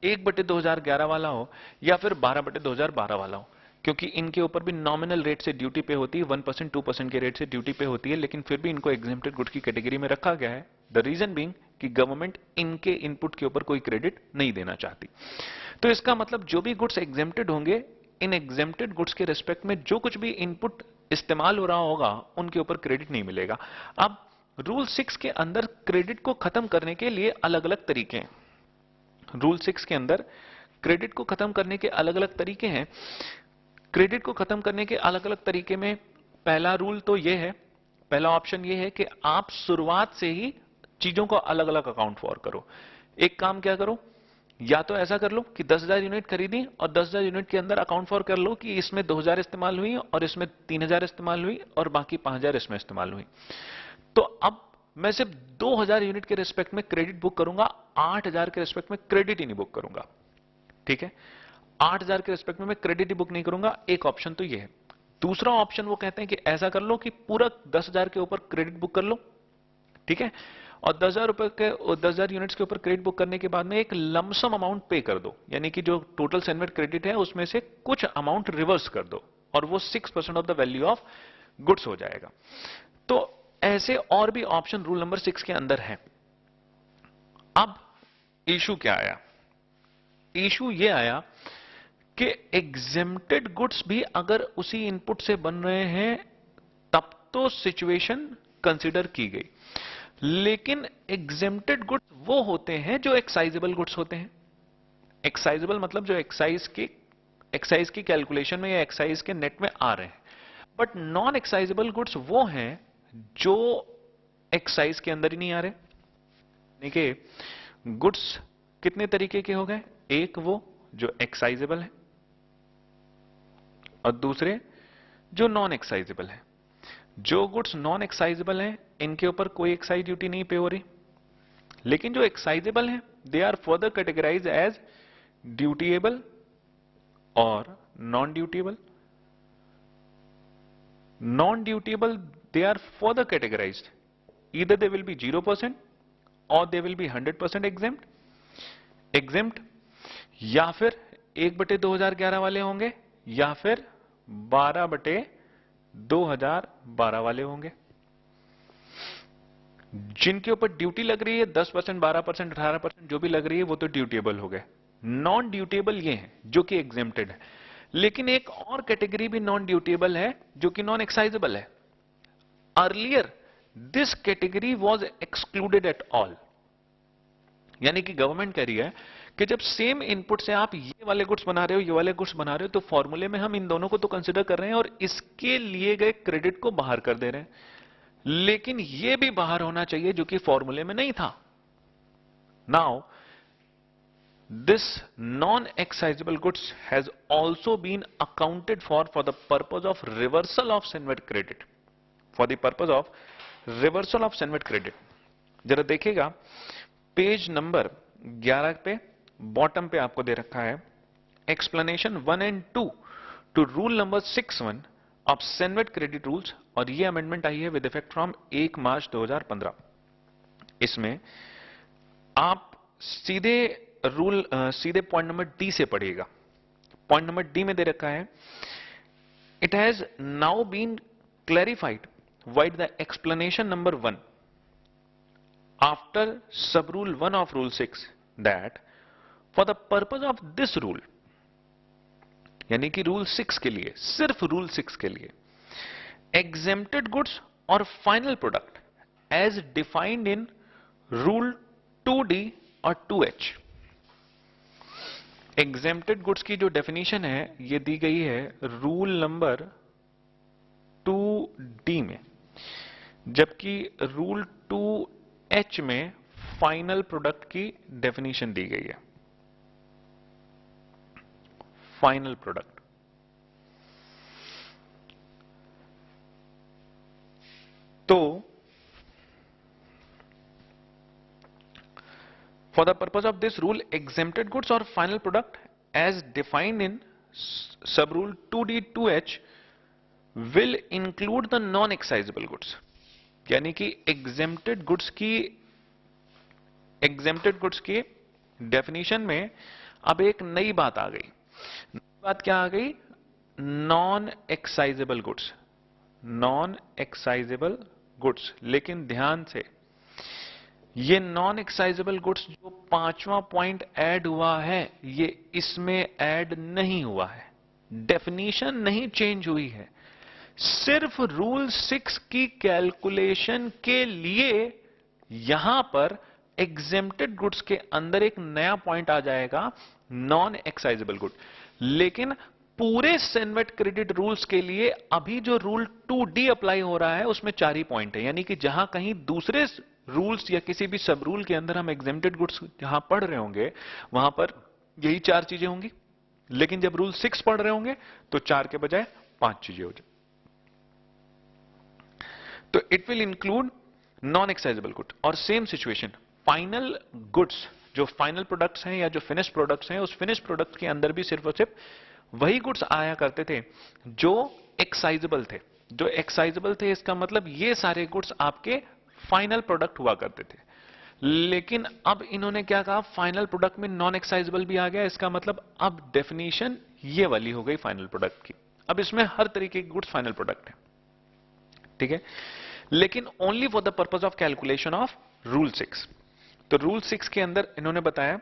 1/2011 वाला हो या फिर 12/2012 वाला हो, क्योंकि इनके ऊपर भी नॉमिनल रेट से ड्यूटी पे होती है, 1%, 2% के रेट से ड्यूटी पे होती है, लेकिन फिर भी इनको एग्जेम्प्टेड गुड्स की कैटेगरी में रखा गया है। द रीजन बीइंग कि गवर्नमेंट इनके इनपुट के ऊपर कोई क्रेडिट नहीं देना चाहती। तो इसका मतलब जो भी गुड्स एग्जेम्प्टेड होंगे, इन एग्जेम्प्टेड गुड्स के रिस्पेक्ट में जो कुछ भी इनपुट इस्तेमाल हो रहा होगा, उनके ऊपर क्रेडिट नहीं मिलेगा। अब रूल 6 के अंदर क्रेडिट को खत्म करने के लिए अलग अलग तरीके हैं। रूल 6 के अंदर क्रेडिट को खत्म करने के अलग अलग तरीके हैं। क्रेडिट को खत्म करने के अलग अलग तरीके में पहला रूल तो यह है, पहला ऑप्शन यह है कि आप शुरुआत से ही चीजों को अलग अलग अकाउंट फॉर करो। एक काम क्या करो, या तो ऐसा कर लो कि 10,000 यूनिट खरीदी और 10,000 यूनिट के अंदर अकाउंट फॉर कर लो कि इसमें 2,000 इस्तेमाल हुई और इसमें 3,000 इस्तेमाल हुई और बाकी 5,000 इसमें इस्तेमाल हुई। तो अब मैं सिर्फ 2,000 यूनिट के रिस्पेक्ट में क्रेडिट बुक करूंगा, 8,000 के रिस्पेक्ट में क्रेडिट ही नहीं बुक करूंगा। ठीक है, 8,000 के रिस्पेक्ट में मैं क्रेडिट ही बुक नहीं करूंगा। एक ऑप्शन तो ये है। दूसरा ऑप्शन वो कहते हैं कि ऐसा कर लो कि पूरा 10,000 के ऊपर क्रेडिट बुक कर लो। ठीक है, और 10,000 रुपए के 10,000 यूनिट्स के ऊपर क्रेडिट बुक करने के बाद में एक लमसम अमाउंट पे कर दो, यानी कि जो टोटल सेनवेट क्रेडिट है उसमें से कुछ अमाउंट रिवर्स कर दो और वो 6% of the value of goods हो जाएगा। तो ऐसे और भी ऑप्शन रूल नंबर 6 के अंदर है। अब इशू क्या आया, इशू ये आया कि एग्जेम्प्टेड गुड्स भी अगर उसी इनपुट से बन रहे हैं तब तो सिचुएशन कंसिडर की गई, लेकिन एग्जेम्प्टेड गुड्स वो होते हैं जो एक्साइजेबल गुड्स होते हैं। एक्साइजेबल मतलब जो एक्साइज की कैलकुलेशन में या एक्साइज के नेट में आ रहे हैं। बट नॉन एक्साइजेबल गुड्स वो हैं जो एक्साइज के अंदर ही नहीं आ रहे। देखिए गुड्स कितने तरीके के हो गए, एक वो जो एक्साइजेबल है और दूसरे जो नॉन एक्साइजेबल है। जो गुड्स नॉन एक्साइजेबल हैं इनके ऊपर कोई एक्साइज ड्यूटी नहीं पे हो रही, लेकिन जो एक्साइजेबल हैं they are further categorize as dutiable और non dutiable. Non dutiable they are further categorized, either they will be 0% or they will be 100% exempt, या फिर 1/2011 वाले होंगे या फिर 12/2012 वाले होंगे। जिनके ऊपर ड्यूटी लग रही है 10%, 12%, 18% जो भी लग रही है वो तो ड्यूटेबल हो गए। नॉन ड्यूटेबल ये हैं जो कि एग्जेम्प्टेड है, लेकिन एक और कैटेगरी भी नॉन ड्यूटेबल है जो कि नॉन एक्साइजेबल है। Earlier this category was excluded at all, यानी कि गवर्नमेंट कह रही है कि जब सेम इनपुट से आप ये वाले गुड्स बना रहे हो, ये वाले गुड्स बना रहे हो, तो फॉर्मूले में हम इन दोनों को तो कंसिडर कर रहे हैं और इसके लिए गए क्रेडिट को बाहर कर दे रहे हैं, लेकिन ये भी बाहर होना चाहिए जो कि फॉर्मूले में नहीं था। Now this non-excisable goods has also been accounted for the purpose of reversal of Senvet credit. For the purpose of reversal of Senvet credit. जरा देखिएगा पेज नंबर 11 पे बॉटम पे आपको दे रखा है explanation 1 and 2 to rule number 61 of Senvet credit rules, और ये अमेंडमेंट आई है विद इफेक्ट फ्रॉम 1 मार्च 2015। इसमें आप सीधे पॉइंट नंबर डी से पढ़िएगा। पॉइंट नंबर डी में दे रखा है it has now been clarified vide the explanation number 1 after sub rule 1 of rule 6 that for the purpose of this rule, यानी कि रूल 6 के लिए, सिर्फ रूल 6 के लिए, एग्जेम्प्टेड गुड्स और final product as defined in rule 2D और 2H। Exempted goods की जो डेफिनेशन है ये दी गई है रूल नंबर 2D में, जबकि रूल 2H में फाइनल प्रोडक्ट की डेफिनेशन दी गई है। फाइनल प्रोडक्ट तो for the purpose of this rule, exempted goods or final product as defined in sub rule 2D 2H will include the non excisable goods, यानी कि exempted goods की definition में अब एक नई बात आ गई। नई बात क्या आ गई? Non excisable goods, non excisable goods. लेकिन ध्यान से, ये नॉन एक्साइजेबल गुड्स जो 5वां पॉइंट ऐड हुआ है ये इसमें ऐड नहीं हुआ है, डेफिनेशन नहीं चेंज हुई है। सिर्फ रूल 6 की कैलकुलेशन के लिए यहां पर एग्जेम्प्टेड गुड्स के अंदर एक नया पॉइंट आ जाएगा, नॉन एक्साइजेबल गुड। लेकिन पूरे सेन्वेट क्रेडिट रूल्स के लिए अभी जो रूल 2D अप्लाई हो रहा है उसमें 4 ही पॉइंट है, यानी कि जहां कहीं दूसरे रूल्स या किसी भी सब रूल के अंदर हम एग्जेम्प्टेड गुड्स जहां पढ़ रहे होंगे वहां पर यही 4 चीजें होंगी, लेकिन जब रूल 6 पढ़ रहे होंगे तो 4 के बजाय 5 चीजें हो जाए। तो it will include non excisable good. और सेम सिचुएशन फाइनल गुड्स, जो फाइनल प्रोडक्ट्स हैं या जो फिनिश प्रोडक्ट्स हैं, उस फिनिश प्रोडक्ट के अंदर भी सिर्फ और सिर्फ वही गुड्स आया करते थे जो एक्साइजेबल थे। जो एक्साइजेबल थे इसका मतलब ये सारे गुड्स आपके फाइनल प्रोडक्ट हुआ करते थे। लेकिन अब इन्होंने क्या कहा, फाइनल प्रोडक्ट में नॉन एक्साइजेबल भी आ गया। इसका मतलब अब डेफिनेशन ये वाली हो गई फाइनल प्रोडक्ट की। अब इसमें हर तरीके के गुड्स फाइनल प्रोडक्ट है, ठीक है, लेकिन only for the purpose of calculation of rule 6। तो रूल 6 के अंदर इन्होंने बताया,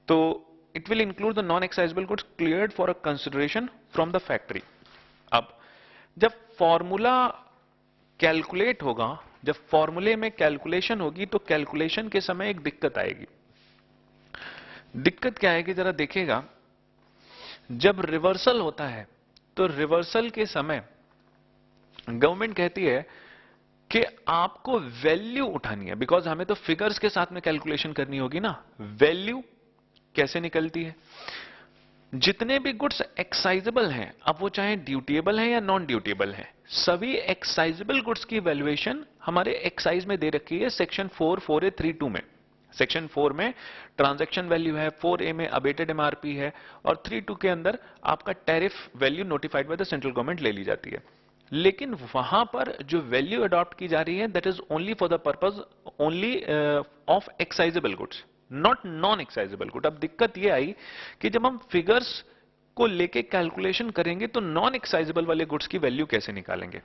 तो it will include the non excisable goods cleared for a consideration from the factory. अब जब फॉर्मूला कैलकुलेट होगा, जब फॉर्मूले में कैलकुलेशन होगी तो कैलकुलेशन के समय एक दिक्कत आएगी। दिक्कत क्या आएगी जरा देखिएगा, जब रिवर्सल होता है तो रिवर्सल के समय गवर्नमेंट कहती है कि आपको वैल्यू उठानी है, बिकॉज हमें तो फिगर्स के साथ में कैलकुलेशन करनी होगी ना। वैल्यू कैसे निकलती है? जितने भी गुड्स एक्साइजेबल हैं, अब वो चाहे ड्यूटेबल हैं या नॉन ड्यूटेबल हैं, सभी एक्साइजेबल गुड्स की वैल्यूएशन हमारे एक्साइज में दे रखी है सेक्शन 4(4)(a)(3)(2) में। सेक्शन 4 में ट्रांजैक्शन वैल्यू है, 4(a) में अबेटेड एमआरपी है, और 3(2) के अंदर आपका tariff value notified by the central government ले ली जाती है। लेकिन वहां पर जो वैल्यू अडॉप्ट की जा रही है, that is only for the purpose only of excisable goods, not non excisable good. अब दिक्कत यह आई कि जब हम फिगर्स को लेके कैलकुलेशन करेंगे तो नॉन एक्साइजेबल वाले गुड्स की वैल्यू कैसे निकालेंगे?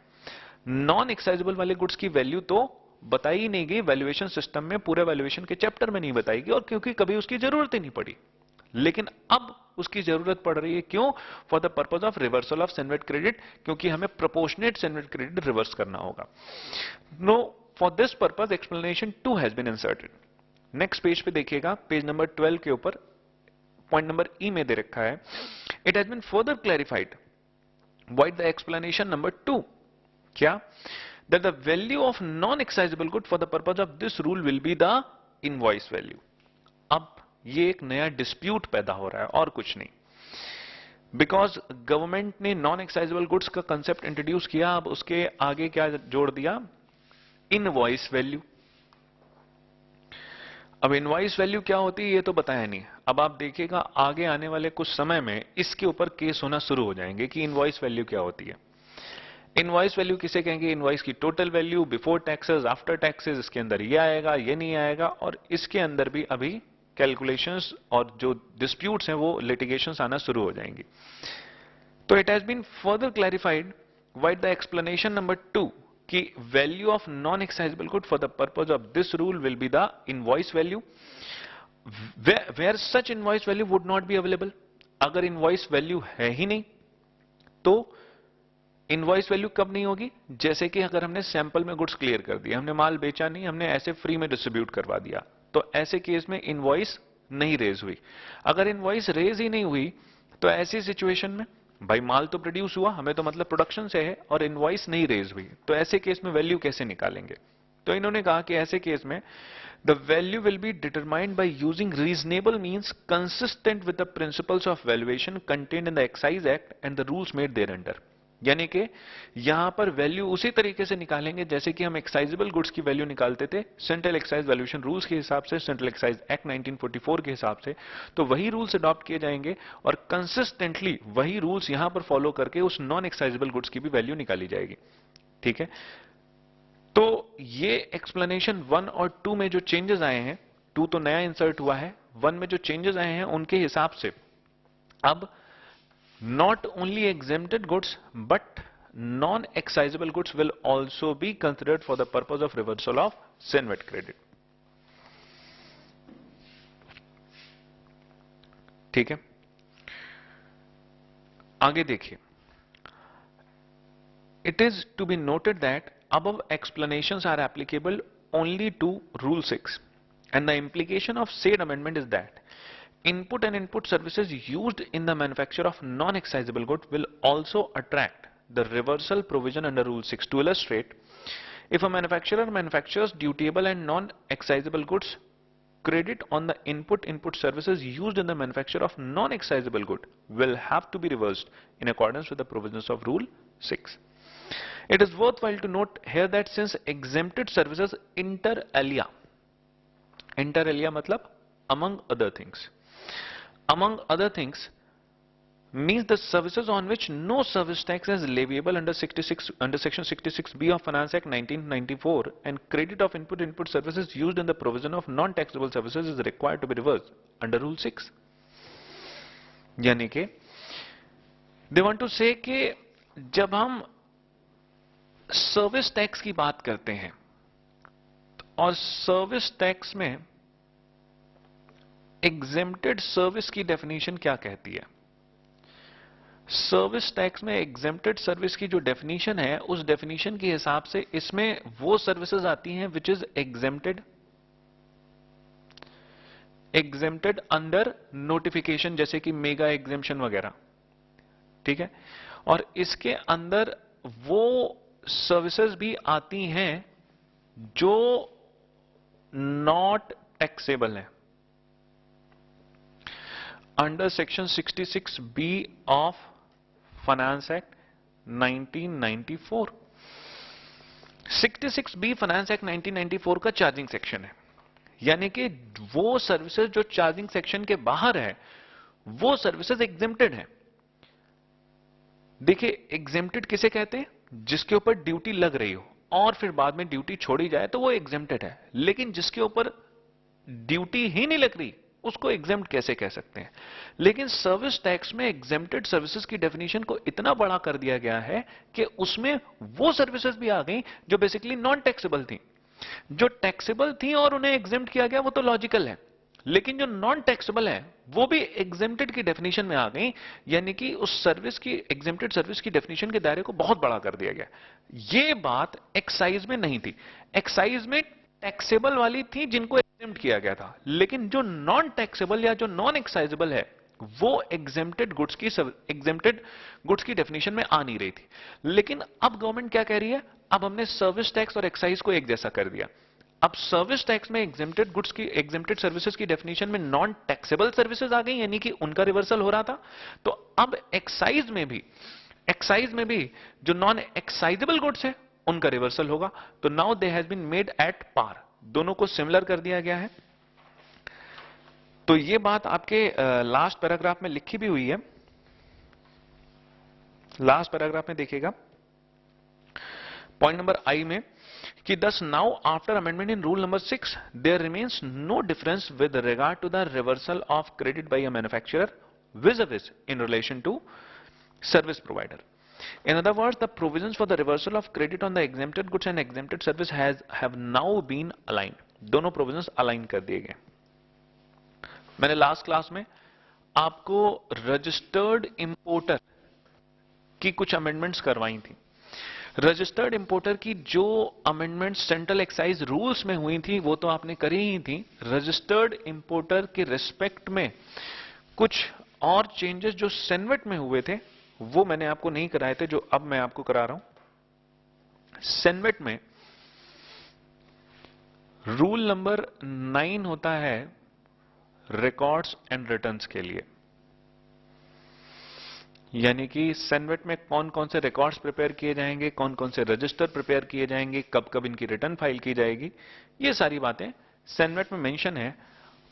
नॉन एक्साइजेबल वाले गुड्स की वैल्यू तो बताई ही नहीं गई वैल्यूएशन सिस्टम में, पूरे वैल्यूएशन के चैप्टर में नहीं बताई गई, और क्योंकि कभी उसकी जरूरत ही नहीं पड़ी। लेकिन अब उसकी जरूरत पड़ रही है, क्यों? For the purpose of reversal of CENVAT credit, क्योंकि हमें प्रोपोर्शनेट सेनवेट क्रेडिट रिवर्स करना होगा। No, for this purpose explanation 2 has been inserted. Next page पे देखिएगा, पेज नंबर 12 के ऊपर पॉइंट नंबर ई में दे रखा है, it has been further clarified vide the explanation number 2, क्या? That the value of non excisable good for the purpose of this rule will be the invoice value. अब ये एक नया डिस्प्यूट पैदा हो रहा है और कुछ नहीं, बिकॉज गवर्नमेंट ने नॉन एक्साइजेबल गुड्स का कंसेप्ट इंट्रोड्यूस किया, अब उसके आगे क्या जोड़ दिया? Invoice value. अब इनवॉइस वैल्यू क्या होती है ये तो बताया नहीं। अब आप देखिएगा आगे आने वाले कुछ समय में इसके ऊपर केस होना शुरू हो जाएंगे कि इनवॉइस वैल्यू क्या होती है। इनवॉइस वैल्यू किसे कहेंगे? इनवॉइस की total value before taxes, after taxes, इसके अंदर ये आएगा, ये नहीं आएगा, और इसके अंदर भी अभी कैलकुलेशंस और जो डिस्प्यूट्स हैं वो लिटिगेशंस आना शुरू हो जाएंगी। तो it has been further clarified vide the explanation number 2 कि value of non excisable good for the purpose of this rule will be the invoice value, where such invoice value would not be available. अगर invoice value है ही नहीं तो invoice value कब नहीं होगी? जैसे कि अगर हमने सैंपल में गुड्स क्लियर कर दिया, हमने माल बेचा नहीं, हमने ऐसे फ्री में डिस्ट्रीब्यूट करवा दिया, तो ऐसे केस में इनवॉइस नहीं रेज हुई। अगर इनवॉइस रेज ही नहीं हुई तो ऐसी सिचुएशन में भाई माल तो प्रोड्यूस हुआ, हमें तो मतलब प्रोडक्शन से है, और इनवॉइस नहीं रेज हुई, तो ऐसे केस में वैल्यू कैसे निकालेंगे? तो इन्होंने कहा कि ऐसे केस में the value will be determined by using reasonable means consistent with the principles of valuation contained in the excise act and the rules made thereunder. यानी कि यहां पर वैल्यू उसी तरीके से निकालेंगे जैसे कि हम एक्साइजेबल गुड्स की वैल्यू निकालते थे सेंट्रल एक्साइज वैल्यूएशन रूल्स के हिसाब से, सेंट्रल एक्साइज एक्ट 1944 के हिसाब से। तो वही रूल्स अडॉप्ट किए जाएंगे और कंसिस्टेंटली वही रूल्स यहां पर फॉलो करके उस नॉन एक्साइजेबल गुड्स की भी वैल्यू निकाली जाएगी। ठीक है, तो ये एक्सप्लेनेशन 1 और 2 में जो चेंजेस आए हैं, 2 तो नया इंसर्ट हुआ है, 1 में जो चेंजेस आए हैं उनके हिसाब से अब not only exempted goods but non-excisable goods will also be considered for the purpose of reversal of SENVAT credit. ठीक है, आगे देखिए, it is to be noted that above explanations are applicable only to Rule 6 and the implication of said amendment is that input and input services used in the manufacture of non-excisable good will also attract the reversal provision under Rule 6. To illustrate, if a manufacturer manufactures dutiable and non-excisable goods, credit on the input services used in the manufacture of non-excisable good will have to be reversed in accordance with the provisions of Rule 6. It is worthwhile to note here that since exempted services inter alia मतलब among other things means the services on which no service tax is leviable under section 66B of Finance Act 1994 and credit of input services used in the provision of non-taxable services is required to be reversed under Rule 6. यानी कि they want to say कि जब हम service tax की बात करते हैं और सर्विस टैक्स में एग्जेम्प्टेड सर्विस की डेफिनेशन क्या कहती है? सर्विस टैक्स में एग्जेम्प्टेड सर्विस की जो डेफिनेशन है उस डेफिनेशन के हिसाब से इसमें वो सर्विसेज आती हैं which is exempted under notification, जैसे कि मेगा एग्जेम्पशन वगैरह। ठीक है, और इसके अंदर वो सर्विसेज भी आती हैं जो नॉट टैक्सेबल है under section 66B of finance act 1994। 66B finance act 1994 का चार्जिंग सेक्शन है, यानी कि वो सर्विसेज जो चार्जिंग सेक्शन के बाहर है वो सर्विसेज एग्जेम्प्टेड है। देखिए एग्जेम्प्टेड किसे कहते हैं? जिसके ऊपर ड्यूटी लग रही हो और फिर बाद में ड्यूटी छोड़ी जाए तो वो एग्जेम्प्टेड है, लेकिन जिसके ऊपर ड्यूटी ही नहीं लग रही उसको एग्जेम्प्ट कैसे कह सकते हैं? लेकिन सर्विस टैक्स में एग्जेम्प्टेड सर्विसेज की डेफिनेशन को इतना बड़ा कर दिया गया है कि उसमें वो सर्विसेज भी आ गई जो बेसिकली नॉन टैक्सेबल थी। जो टैक्सेबल थी और उन्हें एग्जेम्प्ट किया गया वो तो लॉजिकल है, लेकिन जो नॉन टैक्सेबल है वो भी एग्जेम्प्टेड की डेफिनेशन में आ गई, यानी कि उस सर्विस की एग्जेम्प्टेड सर्विस की डेफिनेशन के दायरे को बहुत बड़ा कर दिया गया। ये बात एक्साइज में नहीं थी। एक्साइज में टैक्सेबल वाली थी जिनको एग्जेम्प्ट किया गया था, लेकिन जो नॉन टैक्सेबल या जो नॉन एक्साइजेबल है वो एग्जेम्प्टेड गुड्स की डेफिनेशन में आ नहीं रही थी। लेकिन अब गवर्नमेंट क्या कह रही है? अब हमने सर्विस टैक्स और एक्साइज को एक जैसा कर दिया। अब सर्विस टैक्स में एग्जेम्प्टेड गुड्स की एग्जेम्प्टेड सर्विसेज की डेफिनेशन में नॉन टैक्सेबल सर्विसेज आ गई, यानी कि उनका रिवर्सल हो रहा था। तो अब एक्साइज में भी जो नॉन एक्साइजेबल गुड्स है उनका रिवर्सल होगा। तो now they has been made at par, दोनों को सिमिलर कर दिया गया है। तो ये बात आपके लास्ट पैराग्राफ में लिखी भी हुई है। लास्ट पैराग्राफ में देखिएगा पॉइंट नंबर आई में कि thus now after amendment in rule number 6 there remains no difference with regard to the reversal of credit by a manufacturer vis-a-vis in relation to service provider. In other words, the provisions for the reversal of credit on the exempted goods and exempted service have now been aligned. दोनों provisions align कर दिए गए। मैंने last class में आपको registered importer की कुछ amendments करवाई थी। रजिस्टर्ड इंपोर्टर की जो अमेंडमेंट सेंट्रल एक्साइज रूल्स में हुई थी वो तो आपने करी ही थी। रजिस्टर्ड इंपोर्टर के रिस्पेक्ट में कुछ और चेंजेस जो सेनवेट में हुए थे वो मैंने आपको नहीं कराए थे, जो अब मैं आपको करा रहा हूं। सेनवेट में रूल नंबर 9 होता है रिकॉर्ड्स एंड रिटर्न्स के लिए, यानी कि सेनवेट में कौन कौन से रिकॉर्ड्स प्रिपेयर किए जाएंगे, कौन कौन से रजिस्टर प्रिपेयर किए जाएंगे, कब कब इनकी रिटर्न फाइल की जाएगी, ये सारी बातें सेनवेट में मेंशन है।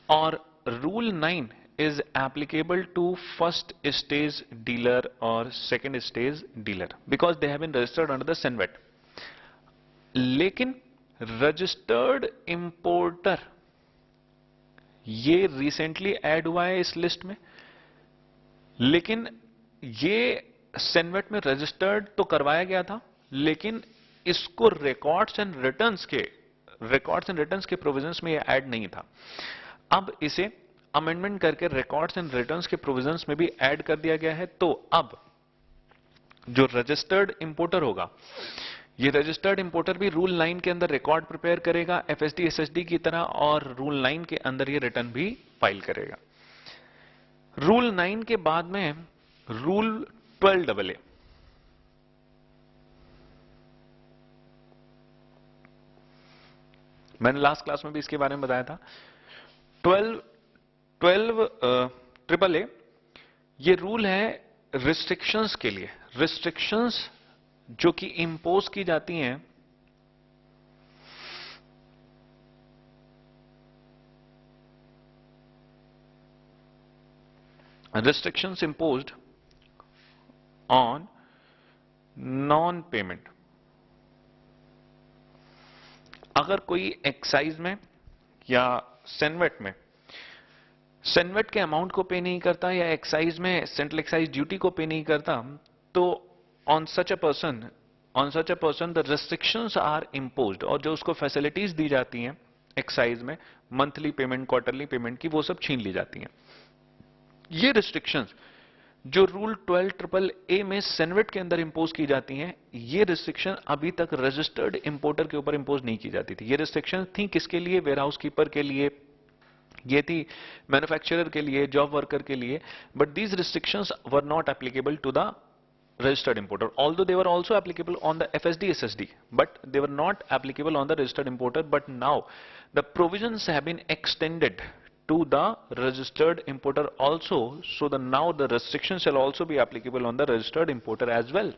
और rule 9 is applicable to first stage dealer और second stage dealer because they have been registered under the CENVAT. लेकिन रजिस्टर्ड इंपोर्टर ये रिसेंटली ऐड हुआ है इस लिस्ट में, लेकिन ये सेनवेट में रजिस्टर्ड तो करवाया गया था, लेकिन इसको रिकॉर्ड्स एंड रिटर्न्स के प्रोविजंस में ये ऐड नहीं था। अब इसे अमेंडमेंट करके रिकॉर्ड्स एंड रिटर्न्स के प्रोविजंस में भी ऐड कर दिया गया है। तो अब जो रजिस्टर्ड इंपोर्टर होगा, ये रजिस्टर्ड इंपोर्टर भी रूल 9 के अंदर रिकॉर्ड प्रिपेयर करेगा एफएसडी एसएसडी की तरह, और रूल 9 के अंदर ये रिटर्न भी फाइल करेगा। रूल 9 के बाद में रूल 12AA, मैंने लास्ट क्लास में भी इसके बारे में बताया था। 12AA ये रूल है रिस्ट्रिक्शंस के लिए। रिस्ट्रिक्शंस जो कि इंपोज की जाती हैं restrictions imposed on non-payment। अगर कोई एक्साइज में या सेनवेट के अमाउंट को पे नहीं करता या एक्साइज में सेंट्रल एक्साइज ड्यूटी को पे नहीं करता, तो on such a person the restrictions are imposed, और जो उसको फैसिलिटीज दी जाती हैं एक्साइज में, मंथली पेमेंट, क्वार्टरली पेमेंट की, वो सब छीन ली जाती हैं। ये रिस्ट्रिक्शंस जो रूल 12AA में सेनवेट के अंदर इंपोज की जाती हैं, ये रिस्ट्रिक्शन अभी तक रजिस्टर्ड इंपोर्टर के ऊपर इंपोज नहीं की जाती थी। ये रिस्ट्रिक्शन थी किसके लिए? वेयर हाउस कीपर के लिए, ये थी मैन्युफैक्चरर के लिए, जॉब वर्कर के लिए, but these restrictions were not applicable to the registered importer, although they were also applicable on the FSD SSD, but they were not applicable on the registered importer. But now the provisions have been extended to the registered importer also, so now the restrictions shall also be applicable on the registered importer as well.